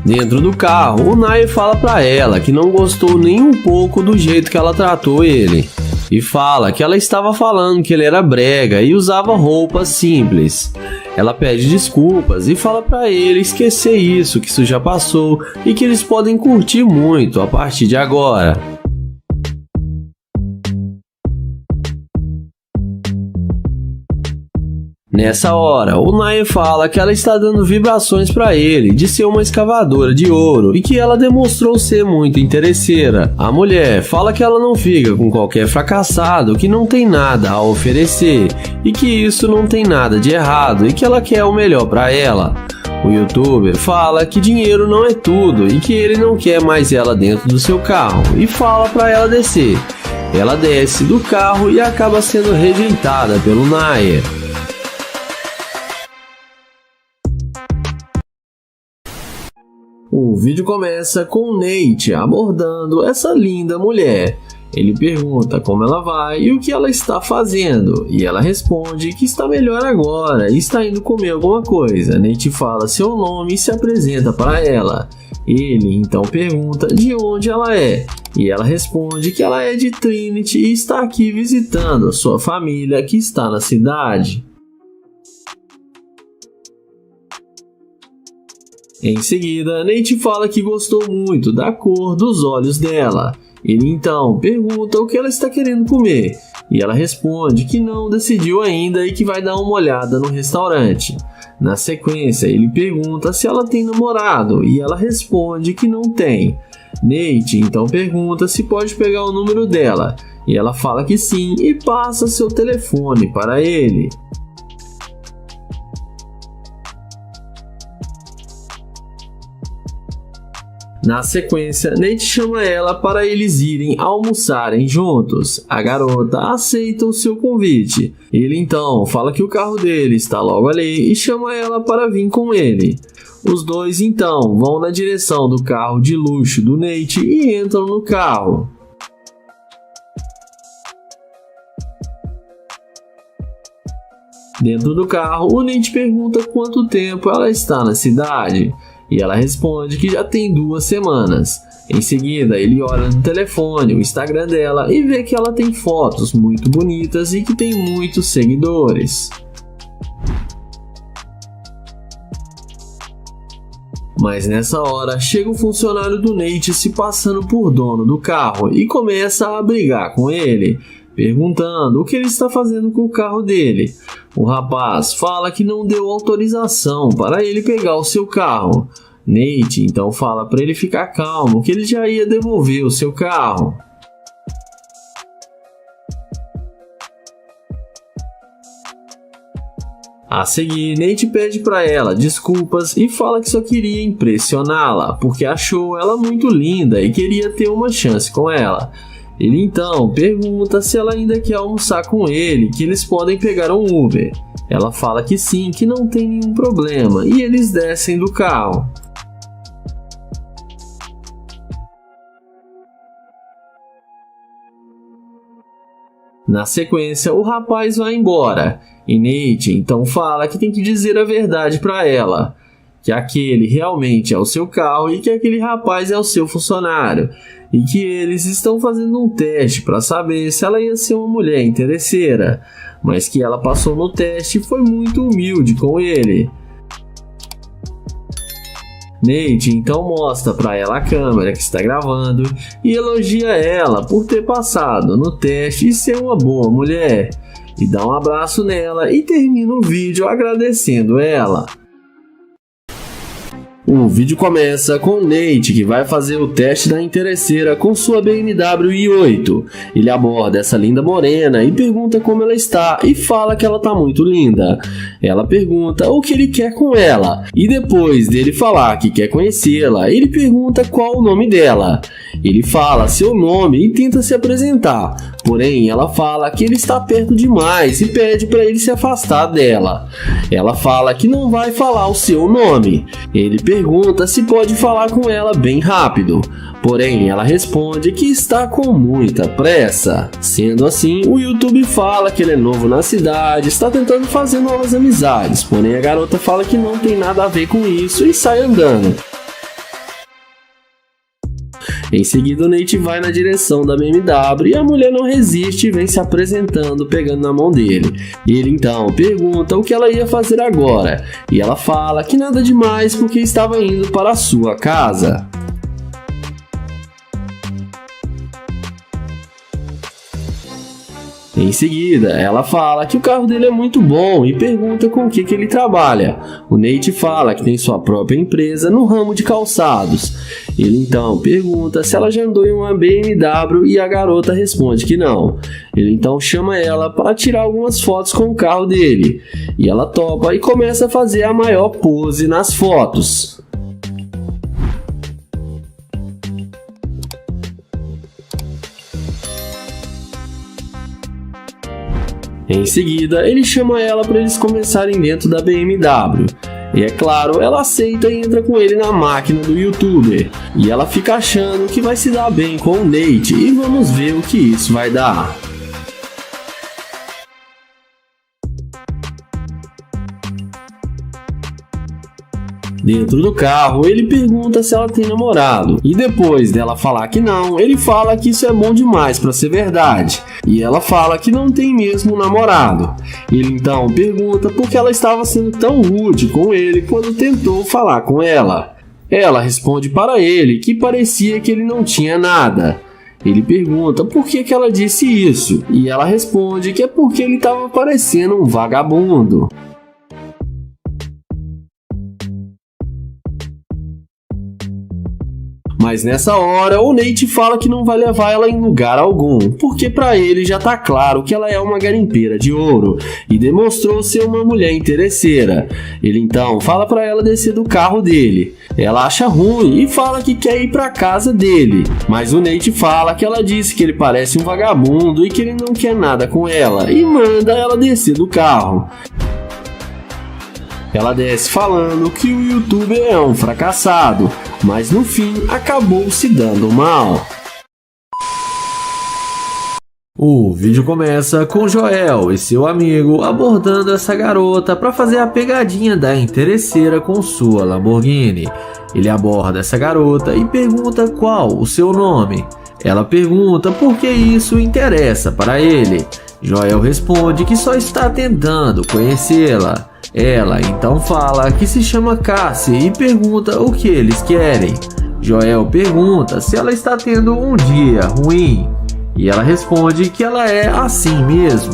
Dentro do carro, o Nair fala pra ela que não gostou nem um pouco do jeito que ela tratou ele. E fala que ela estava falando que ele era brega e usava roupas simples. Ela pede desculpas e fala pra ele esquecer isso, que isso já passou e que eles podem curtir muito a partir de agora. Nessa hora, o Nair fala que ela está dando vibrações para ele de ser uma escavadora de ouro e que ela demonstrou ser muito interesseira. A mulher fala que ela não fica com qualquer fracassado que não tem nada a oferecer e que isso não tem nada de errado e que ela quer o melhor para ela. O youtuber fala que dinheiro não é tudo e que ele não quer mais ela dentro do seu carro e fala para ela descer. Ela desce do carro e acaba sendo rejeitada pelo Nair. O vídeo começa com o Nate abordando essa linda mulher. Ele pergunta como ela vai e o que ela está fazendo, e ela responde que está melhor agora e está indo comer alguma coisa. Nate fala seu nome e se apresenta para ela. Ele então pergunta de onde ela é, e ela responde que ela é de Trinity e está aqui visitando a sua família que está na cidade. Em seguida, Nate fala que gostou muito da cor dos olhos dela. Ele então pergunta o que ela está querendo comer, e ela responde que não decidiu ainda e que vai dar uma olhada no restaurante. Na sequência, ele pergunta se ela tem namorado, e ela responde que não tem. Nate então pergunta se pode pegar o número dela, e ela fala que sim e passa seu telefone para ele. Na sequência, Nate chama ela para eles irem almoçarem juntos. A garota aceita o seu convite. Ele então fala que o carro dele está logo ali e chama ela para vir com ele. Os dois então vão na direção do carro de luxo do Nate e entram no carro. Dentro do carro, o Nate pergunta quanto tempo ela está na cidade. E ela responde que já tem 2 semanas. Em seguida, ele olha no telefone o Instagram dela e vê que ela tem fotos muito bonitas e que tem muitos seguidores. Mas nessa hora, chega um funcionário do Nate se passando por dono do carro e começa a brigar com ele, perguntando o que ele está fazendo com o carro dele. O rapaz fala que não deu autorização para ele pegar o seu carro. Nate então fala para ele ficar calmo, que ele já ia devolver o seu carro. A seguir, Nate pede para ela desculpas e fala que só queria impressioná-la, porque achou ela muito linda e queria ter uma chance com ela. Ele então pergunta se ela ainda quer almoçar com ele, que eles podem pegar um Uber. Ela fala que sim, que não tem nenhum problema, e eles descem do carro. Na sequência, o rapaz vai embora, e Nate então fala que tem que dizer a verdade para ela, que aquele realmente é o seu carro e que aquele rapaz é o seu funcionário, e que eles estão fazendo um teste para saber se ela ia ser uma mulher interesseira, mas que ela passou no teste e foi muito humilde com ele. Nate então mostra para ela a câmera que está gravando e elogia ela por ter passado no teste e ser uma boa mulher, e dá um abraço nela e termina o vídeo agradecendo ela. O vídeo começa com Nate, que vai fazer o teste da interesseira com sua BMW i8. Ele aborda essa linda morena e pergunta como ela está e fala que ela está muito linda. Ela pergunta o que ele quer com ela e depois dele falar que quer conhecê-la, ele pergunta qual o nome dela. Ele fala seu nome e tenta se apresentar, porém ela fala que ele está perto demais e pede para ele se afastar dela. Ela fala que não vai falar o seu nome. Ele pergunta se pode falar com ela bem rápido, porém ela responde que está com muita pressa. Sendo assim, o YouTube fala que ele é novo na cidade, está tentando fazer novas amizades, porém a garota fala que não tem nada a ver com isso e sai andando. Em seguida, o Nate vai na direção da BMW e a mulher não resiste e vem se apresentando, pegando na mão dele. Ele então pergunta o que ela ia fazer agora, e ela fala que nada demais porque estava indo para a sua casa. Em seguida, ela fala que o carro dele é muito bom e pergunta com o que ele trabalha. O Nate fala que tem sua própria empresa no ramo de calçados. Ele então pergunta se ela já andou em uma BMW e a garota responde que não. Ele então chama ela para tirar algumas fotos com o carro dele. E ela topa e começa a fazer a maior pose nas fotos. Em seguida, ele chama ela para eles começarem dentro da BMW. E é claro, ela aceita e entra com ele na máquina do YouTuber. E ela fica achando que vai se dar bem com o Nate e vamos ver o que isso vai dar. Dentro do carro, ele pergunta se ela tem namorado. E depois dela falar que não, ele fala que isso é bom demais para ser verdade. E ela fala que não tem mesmo namorado. Ele então pergunta por que ela estava sendo tão rude com ele quando tentou falar com ela. Ela responde para ele que parecia que ele não tinha nada. Ele pergunta por que ela disse isso. E ela responde que é porque ele estava parecendo um vagabundo. Mas nessa hora, o Nate fala que não vai levar ela em lugar algum, porque pra ele já tá claro que ela é uma garimpeira de ouro e demonstrou ser uma mulher interesseira. Ele então fala pra ela descer do carro dele. Ela acha ruim e fala que quer ir pra casa dele, mas o Nate fala que ela disse que ele parece um vagabundo e que ele não quer nada com ela e manda ela descer do carro. Ela desce falando que o YouTuber é um fracassado, mas no fim acabou se dando mal. O vídeo começa com Joel e seu amigo abordando essa garota para fazer a pegadinha da interesseira com sua Lamborghini. Ele aborda essa garota e pergunta qual o seu nome. Ela pergunta por que isso interessa para ele. Joel responde que só está tentando conhecê-la. Ela então fala que se chama Cassie e pergunta o que eles querem. Joel pergunta se ela está tendo um dia ruim e ela responde que ela é assim mesmo.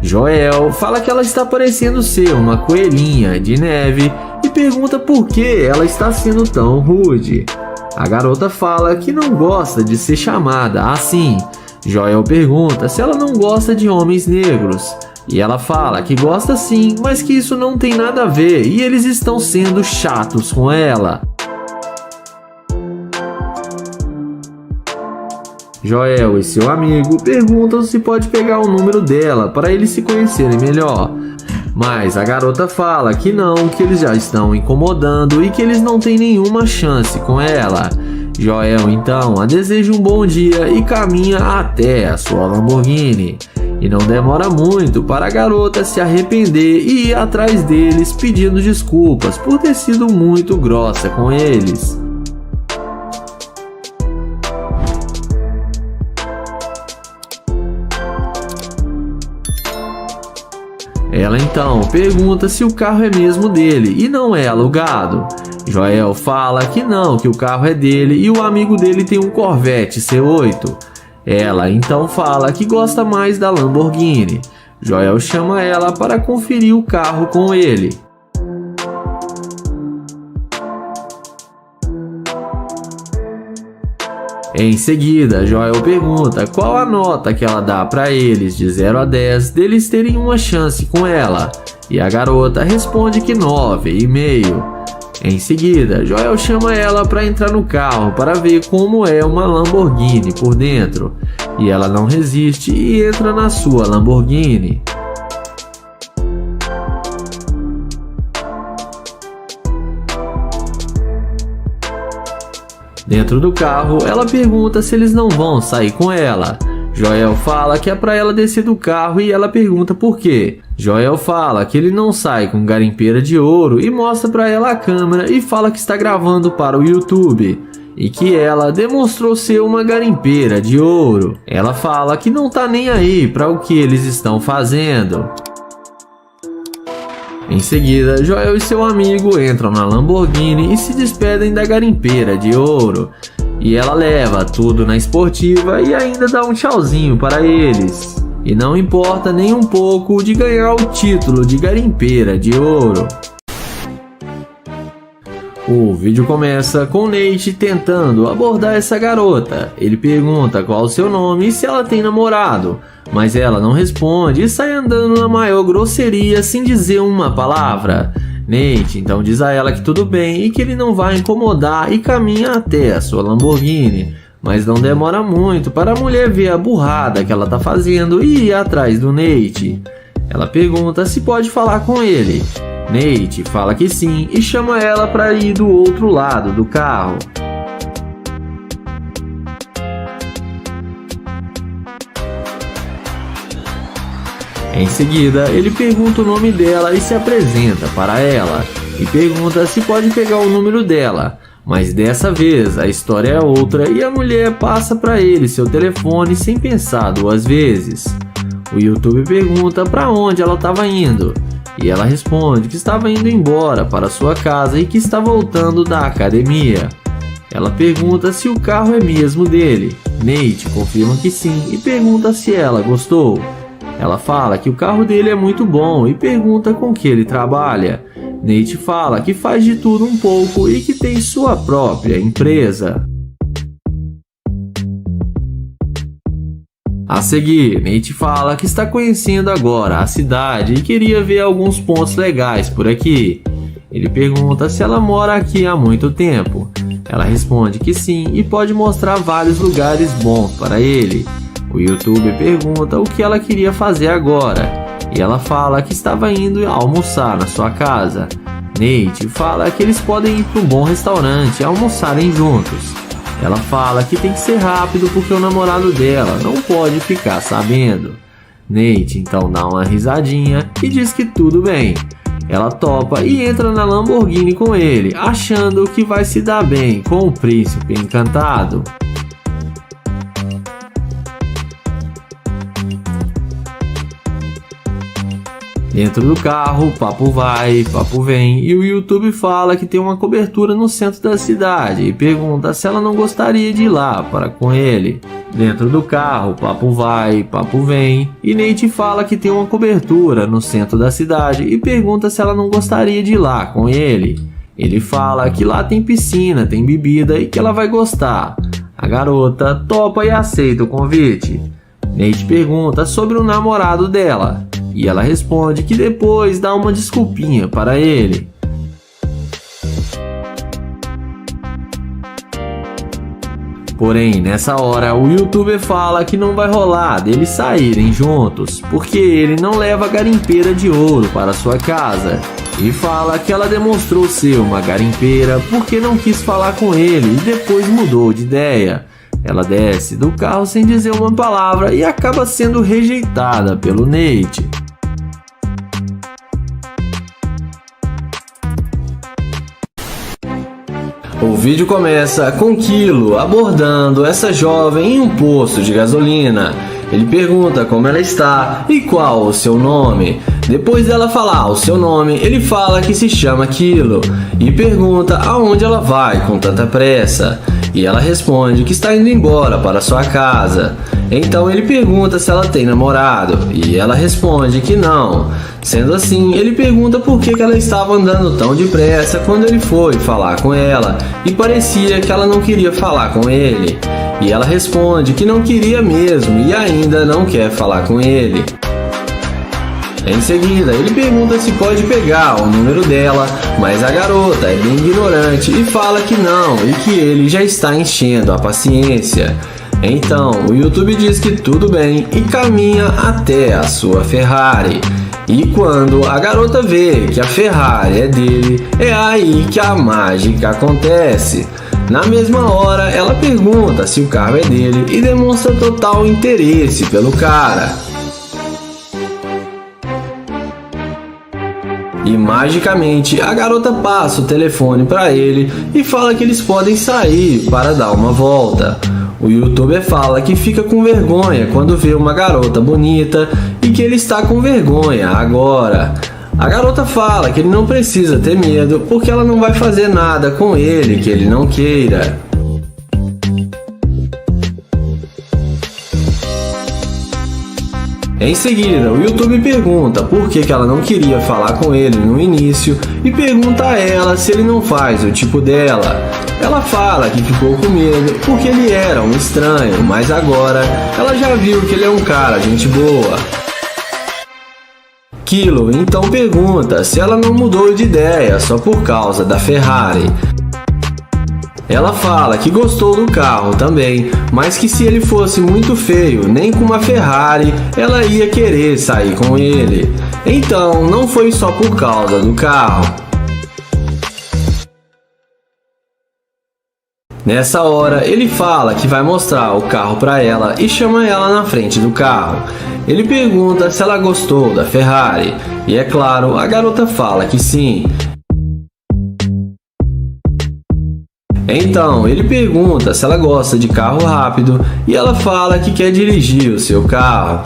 Joel fala que ela está parecendo ser uma coelhinha de neve e pergunta por que ela está sendo tão rude. A garota fala que não gosta de ser chamada assim. Joel pergunta se ela não gosta de homens negros. E ela fala que gosta sim, mas que isso não tem nada a ver e eles estão sendo chatos com ela. Joel e seu amigo perguntam se pode pegar o número dela para eles se conhecerem melhor. Mas a garota fala que não, que eles já estão incomodando e que eles não têm nenhuma chance com ela. Joel então a deseja um bom dia e caminha até a sua Lamborghini. E não demora muito para a garota se arrepender e ir atrás deles pedindo desculpas por ter sido muito grossa com eles. Ela então pergunta se o carro é mesmo dele e não é alugado. Joel fala que não, que o carro é dele e o amigo dele tem um Corvette C8. Ela então fala que gosta mais da Lamborghini. Joel chama ela para conferir o carro com ele. Em seguida, Joel pergunta qual a nota que ela dá para eles de 0 a 10 deles terem uma chance com ela. E a garota responde que 9,5. Em seguida, Joel chama ela para entrar no carro para ver como é uma Lamborghini por dentro. E ela não resiste e entra na sua Lamborghini. Dentro do carro, ela pergunta se eles não vão sair com ela. Joel fala que é para ela descer do carro e ela pergunta por quê. Joel fala que ele não sai com garimpeira de ouro e mostra para ela a câmera e fala que está gravando para o YouTube. E que ela demonstrou ser uma garimpeira de ouro. Ela fala que não tá nem aí para o que eles estão fazendo. Em seguida, Joel e seu amigo entram na Lamborghini e se despedem da garimpeira de ouro. E ela leva tudo na esportiva e ainda dá um tchauzinho para eles. E não importa nem um pouco de ganhar o título de garimpeira de ouro. O vídeo começa com Nate tentando abordar essa garota. Ele pergunta qual o seu nome e se ela tem namorado, mas ela não responde e sai andando na maior grosseria sem dizer uma palavra. Nate então diz a ela que tudo bem e que ele não vai incomodar e caminha até a sua Lamborghini, mas não demora muito para a mulher ver a burrada que ela tá fazendo e ir atrás do Nate. Ela pergunta se pode falar com ele. Nate fala que sim e chama ela para ir do outro lado do carro. Em seguida, ele pergunta o nome dela e se apresenta para ela, e pergunta se pode pegar o número dela, mas dessa vez a história é outra e a mulher passa para ele seu telefone sem pensar duas vezes. O YouTube pergunta para onde ela estava indo, e ela responde que estava indo embora para sua casa e que está voltando da academia. Ela pergunta se o carro é mesmo dele. Nate confirma que sim e pergunta se ela gostou. Ela fala que o carro dele é muito bom e pergunta com que ele trabalha. Nate fala que faz de tudo um pouco e que tem sua própria empresa. A seguir, Nate fala que está conhecendo agora a cidade e queria ver alguns pontos legais por aqui. Ele pergunta se ela mora aqui há muito tempo. Ela responde que sim e pode mostrar vários lugares bons para ele. O YouTuber pergunta o que ela queria fazer agora, e ela fala que estava indo almoçar na sua casa. Nate fala que eles podem ir para um bom restaurante e almoçarem juntos. Ela fala que tem que ser rápido porque o namorado dela não pode ficar sabendo. Nate então dá uma risadinha e diz que tudo bem. Ela topa e entra na Lamborghini com ele, achando que vai se dar bem com o príncipe encantado. Dentro do carro, papo vai, papo vem, e o YouTube fala que tem uma cobertura no centro da cidade e pergunta se ela não gostaria de ir lá para com ele. Dentro do carro, papo vai, papo vem, e Nate fala que tem uma cobertura no centro da cidade e pergunta se ela não gostaria de ir lá com ele. Ele fala que lá tem piscina, tem bebida e que ela vai gostar. A garota topa e aceita o convite. Nate pergunta sobre o namorado dela. E ela responde que depois dá uma desculpinha para ele. Porém, nessa hora, o YouTuber fala que não vai rolar deles saírem juntos, porque ele não leva garimpeira de ouro para sua casa. E fala que ela demonstrou ser uma garimpeira porque não quis falar com ele e depois mudou de ideia. Ela desce do carro sem dizer uma palavra e acaba sendo rejeitada pelo Nate. O vídeo começa com Kilo abordando essa jovem em um posto de gasolina. Ele pergunta como ela está e qual o seu nome. Depois dela falar o seu nome, ele fala que se chama Kilo e pergunta aonde ela vai com tanta pressa. E ela responde que está indo embora para sua casa. Então ele pergunta se ela tem namorado e ela responde que não. Sendo assim, ele pergunta por que ela estava andando tão depressa quando ele foi falar com ela e parecia que ela não queria falar com ele. E ela responde que não queria mesmo e ainda não quer falar com ele. Em seguida, ele pergunta se pode pegar o número dela, mas a garota é bem ignorante e fala que não e que ele já está enchendo a paciência. Então, o YouTube diz que tudo bem e caminha até a sua Ferrari. E quando a garota vê que a Ferrari é dele, é aí que a mágica acontece. Na mesma hora, ela pergunta se o carro é dele e demonstra total interesse pelo cara. E magicamente a garota passa o telefone para ele e fala que eles podem sair para dar uma volta. O YouTuber fala que fica com vergonha quando vê uma garota bonita e que ele está com vergonha agora. A garota fala que ele não precisa ter medo porque ela não vai fazer nada com ele que ele não queira. Em seguida, o YouTube pergunta por que ela não queria falar com ele no início e pergunta a ela se ele não faz o tipo dela. Ela fala que ficou com medo porque ele era um estranho, mas agora ela já viu que ele é um cara gente boa. Kilo então pergunta se ela não mudou de ideia só por causa da Ferrari. Ela fala que gostou do carro também, mas que se ele fosse muito feio, nem com uma Ferrari, ela ia querer sair com ele. Então, não foi só por causa do carro. Nessa hora, ele fala que vai mostrar o carro para ela e chama ela na frente do carro. Ele pergunta se ela gostou da Ferrari, e é claro, a garota fala que sim. Então, ele pergunta se ela gosta de carro rápido e ela fala que quer dirigir o seu carro.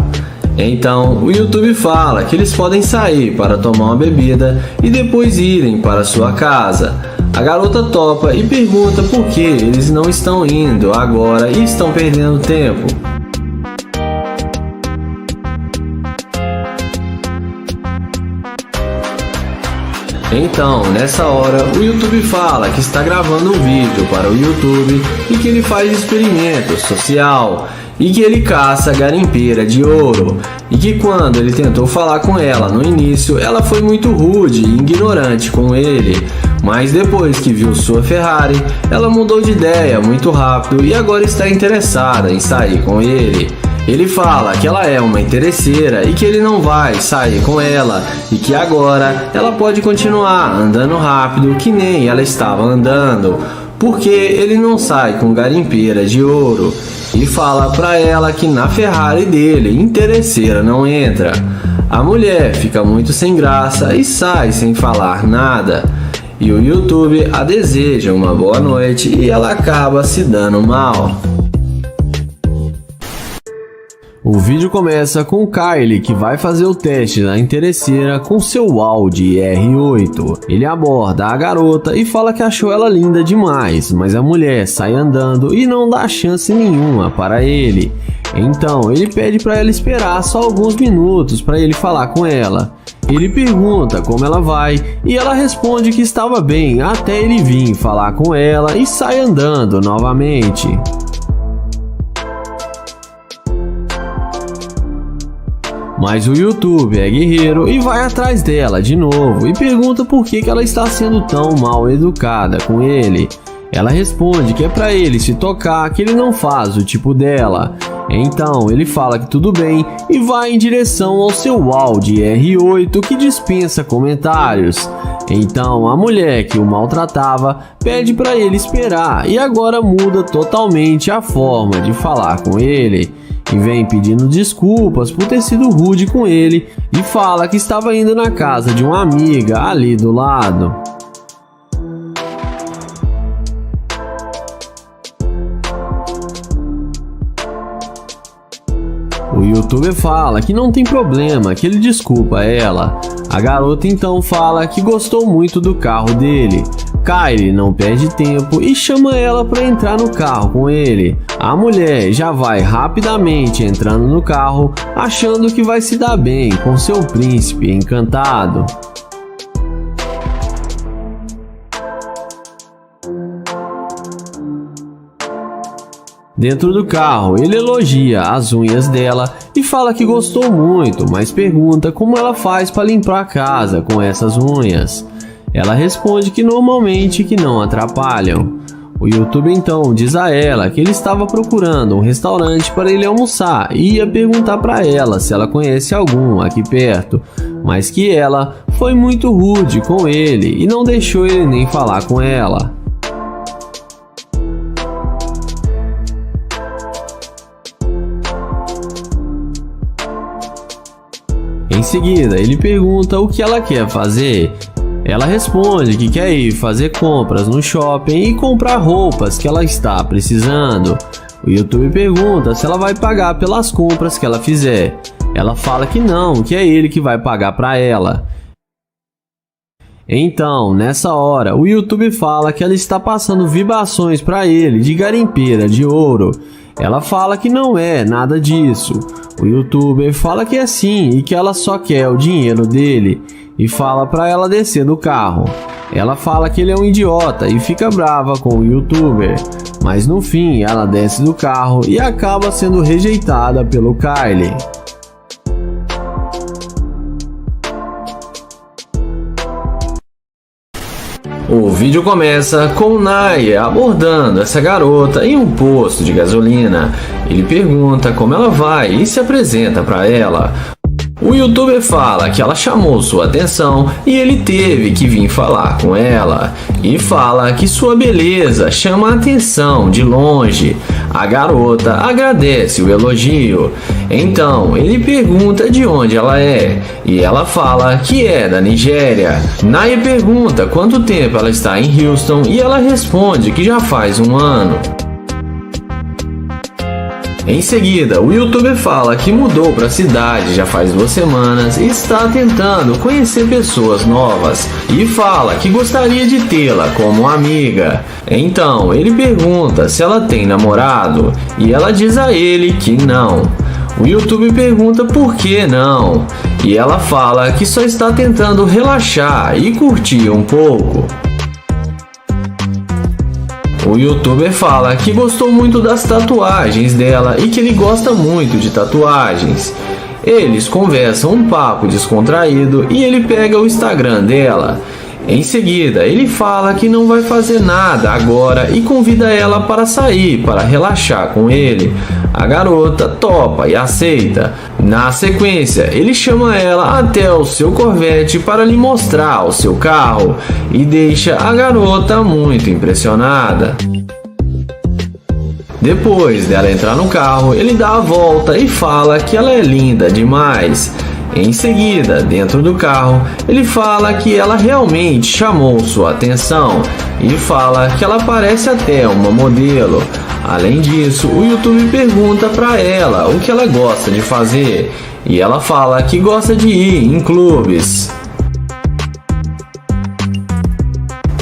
Então, o YouTube fala que eles podem sair para tomar uma bebida e depois irem para sua casa. A garota topa e pergunta por que eles não estão indo agora e estão perdendo tempo. Então, nessa hora, o YouTube fala que está gravando um vídeo para o YouTube e que ele faz experimento social e que ele caça garimpeira de ouro e que quando ele tentou falar com ela no início, ela foi muito rude e ignorante com ele, mas depois que viu sua Ferrari, ela mudou de ideia muito rápido e agora está interessada em sair com ele. Ele fala que ela é uma interesseira e que ele não vai sair com ela e que agora ela pode continuar andando rápido que nem ela estava andando, porque ele não sai com garimpeira de ouro. E fala pra ela que na Ferrari dele, interesseira não entra. A mulher fica muito sem graça e sai sem falar nada. E o YouTube a deseja uma boa noite e ela acaba se dando mal. O vídeo começa com Kylie, que vai fazer o teste da interesseira com seu Audi R8. Ele aborda a garota e fala que achou ela linda demais, mas a mulher sai andando e não dá chance nenhuma para ele. Então ele pede para ela esperar só alguns minutos para ele falar com ela. Ele pergunta como ela vai e ela responde que estava bem até ele vir falar com ela e sai andando novamente. Mas o YouTube é guerreiro e vai atrás dela de novo e pergunta por que ela está sendo tão mal educada com ele. Ela responde que é pra ele se tocar, que ele não faz o tipo dela. Então ele fala que tudo bem e vai em direção ao seu Audi R8 que dispensa comentários. Então a mulher que o maltratava pede para ele esperar e agora muda totalmente a forma de falar com ele. E vem pedindo desculpas por ter sido rude com ele e fala que estava indo na casa de uma amiga ali do lado. O YouTuber fala que não tem problema, que ele desculpa ela. A garota então fala que gostou muito do carro dele. Kylie não perde tempo e chama ela para entrar no carro com ele. A mulher já vai rapidamente entrando no carro, achando que vai se dar bem com seu príncipe encantado. Dentro do carro, ele elogia as unhas dela e fala que gostou muito, mas pergunta como ela faz para limpar a casa com essas unhas. Ela responde que normalmente que não atrapalham. O YouTube então diz a ela que ele estava procurando um restaurante para ele almoçar e ia perguntar para ela se ela conhece algum aqui perto, mas que ela foi muito rude com ele e não deixou ele nem falar com ela. Em seguida, ele pergunta o que ela quer fazer. Ela responde que quer ir fazer compras no shopping e comprar roupas que ela está precisando. O YouTube pergunta se ela vai pagar pelas compras que ela fizer. Ela fala que não, que é ele que vai pagar para ela. Então, nessa hora, o YouTube fala que ela está passando vibrações para ele de garimpeira de ouro. Ela fala que não é nada disso. O youtuber fala que é sim e que ela só quer o dinheiro dele e fala para ela descer do carro. Ela fala que ele é um idiota e fica brava com o youtuber, mas no fim ela desce do carro e acaba sendo rejeitada pelo Kyle. O vídeo começa com Naya abordando essa garota em um posto de gasolina. Ele pergunta como ela vai e se apresenta para ela. O youtuber fala que ela chamou sua atenção e ele teve que vir falar com ela. E fala que sua beleza chama a atenção de longe. A garota agradece o elogio. Então ele pergunta de onde ela é e ela fala que é da Nigéria. Naya pergunta quanto tempo ela está em Houston e ela responde que já faz 1 ano. Em seguida, o youtuber fala que mudou para a cidade já faz 2 semanas e está tentando conhecer pessoas novas e fala que gostaria de tê-la como amiga. Então, ele pergunta se ela tem namorado e ela diz a ele que não. O youtuber pergunta por que não e ela fala que só está tentando relaxar e curtir um pouco. O youtuber fala que gostou muito das tatuagens dela e que ele gosta muito de tatuagens. Eles conversam um papo descontraído e ele pega o Instagram dela. Em seguida, ele fala que não vai fazer nada agora e convida ela para sair para relaxar com ele. A garota topa e aceita. Na sequência, ele chama ela até o seu Corvette para lhe mostrar o seu carro e deixa a garota muito impressionada. Depois dela entrar no carro, ele dá a volta e fala que ela é linda demais. Em seguida, dentro do carro, ele fala que ela realmente chamou sua atenção e fala que ela parece até uma modelo. Além disso, o YouTube pergunta para ela o que ela gosta de fazer e ela fala que gosta de ir em clubes.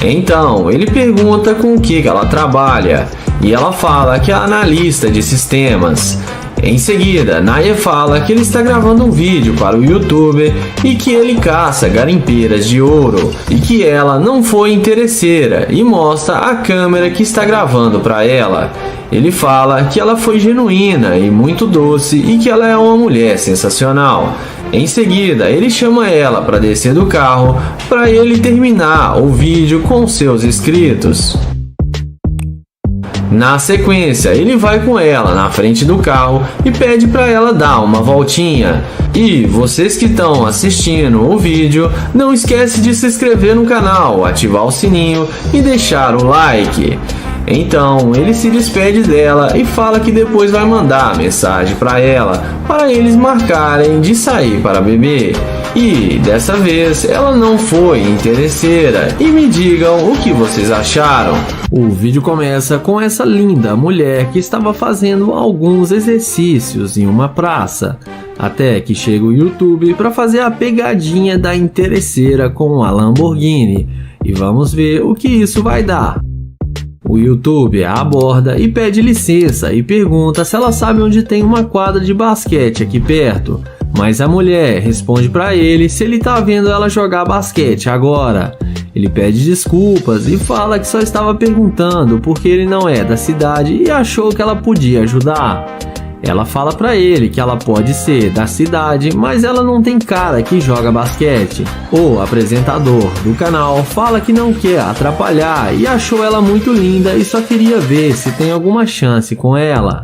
Então, ele pergunta com o que ela trabalha e ela fala que é analista de sistemas. Em seguida, Naya fala que ele está gravando um vídeo para o youtuber e que ele caça garimpeiras de ouro e que ela não foi interesseira e mostra a câmera que está gravando para ela. Ele fala que ela foi genuína e muito doce e que ela é uma mulher sensacional. Em seguida, ele chama ela para descer do carro para ele terminar o vídeo com seus inscritos. Na sequência, ele vai com ela na frente do carro e pede para ela dar uma voltinha. E vocês que estão assistindo o vídeo, não esquece de se inscrever no canal, ativar o sininho e deixar o like. Então, ele se despede dela e fala que depois vai mandar mensagem para ela, para eles marcarem de sair para beber. E dessa vez ela não foi interesseira. E me digam o que vocês acharam. O vídeo começa com essa linda mulher que estava fazendo alguns exercícios em uma praça, até que chega o YouTube para fazer a pegadinha da interesseira com a Lamborghini. E vamos ver o que isso vai dar. O YouTube a aborda e pede licença e pergunta se ela sabe onde tem uma quadra de basquete aqui perto. Mas a mulher responde para ele se ele tá vendo ela jogar basquete agora. Ele pede desculpas e fala que só estava perguntando porque ele não é da cidade e achou que ela podia ajudar. Ela fala para ele que ela pode ser da cidade, mas ela não tem cara que joga basquete. O apresentador do canal fala que não quer atrapalhar e achou ela muito linda e só queria ver se tem alguma chance com ela.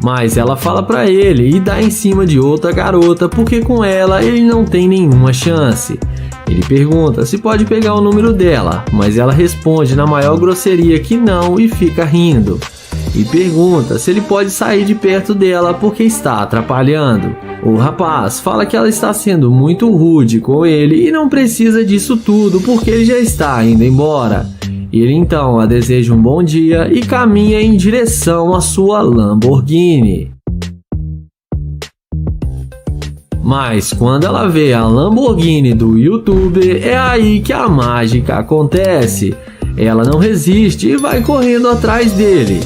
Mas ela fala pra ele e dá em cima de outra garota porque com ela ele não tem nenhuma chance. Ele pergunta se pode pegar o número dela, mas ela responde na maior grosseria que não e fica rindo. E pergunta se ele pode sair de perto dela porque está atrapalhando. O rapaz fala que ela está sendo muito rude com ele e não precisa disso tudo porque ele já está indo embora. Ele então a deseja um bom dia e caminha em direção à sua Lamborghini. Mas quando ela vê a Lamborghini do YouTuber, é aí que a mágica acontece. Ela não resiste e vai correndo atrás dele.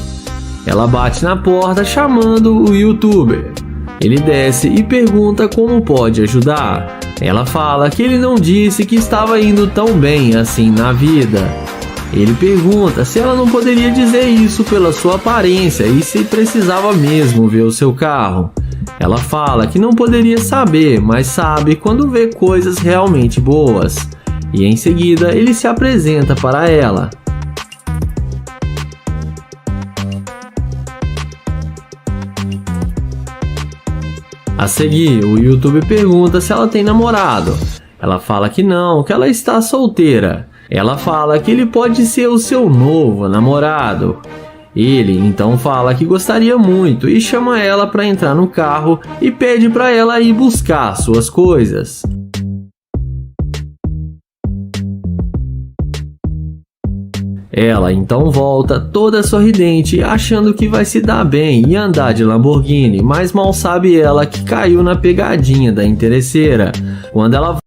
Ela bate na porta chamando o YouTuber. Ele desce e pergunta como pode ajudar. Ela fala que ele não disse que estava indo tão bem assim na vida. Ele pergunta se ela não poderia dizer isso pela sua aparência e se precisava mesmo ver o seu carro. Ela fala que não poderia saber, mas sabe quando vê coisas realmente boas. E em seguida ele se apresenta para ela. A seguir, o YouTuber pergunta se ela tem namorado. Ela fala que não, que ela está solteira. Ela fala que ele pode ser o seu novo namorado. Ele então fala que gostaria muito e chama ela para entrar no carro e pede para ela ir buscar suas coisas. Ela então volta toda sorridente, achando que vai se dar bem e andar de Lamborghini, mas mal sabe ela que caiu na pegadinha da interesseira. Quando ela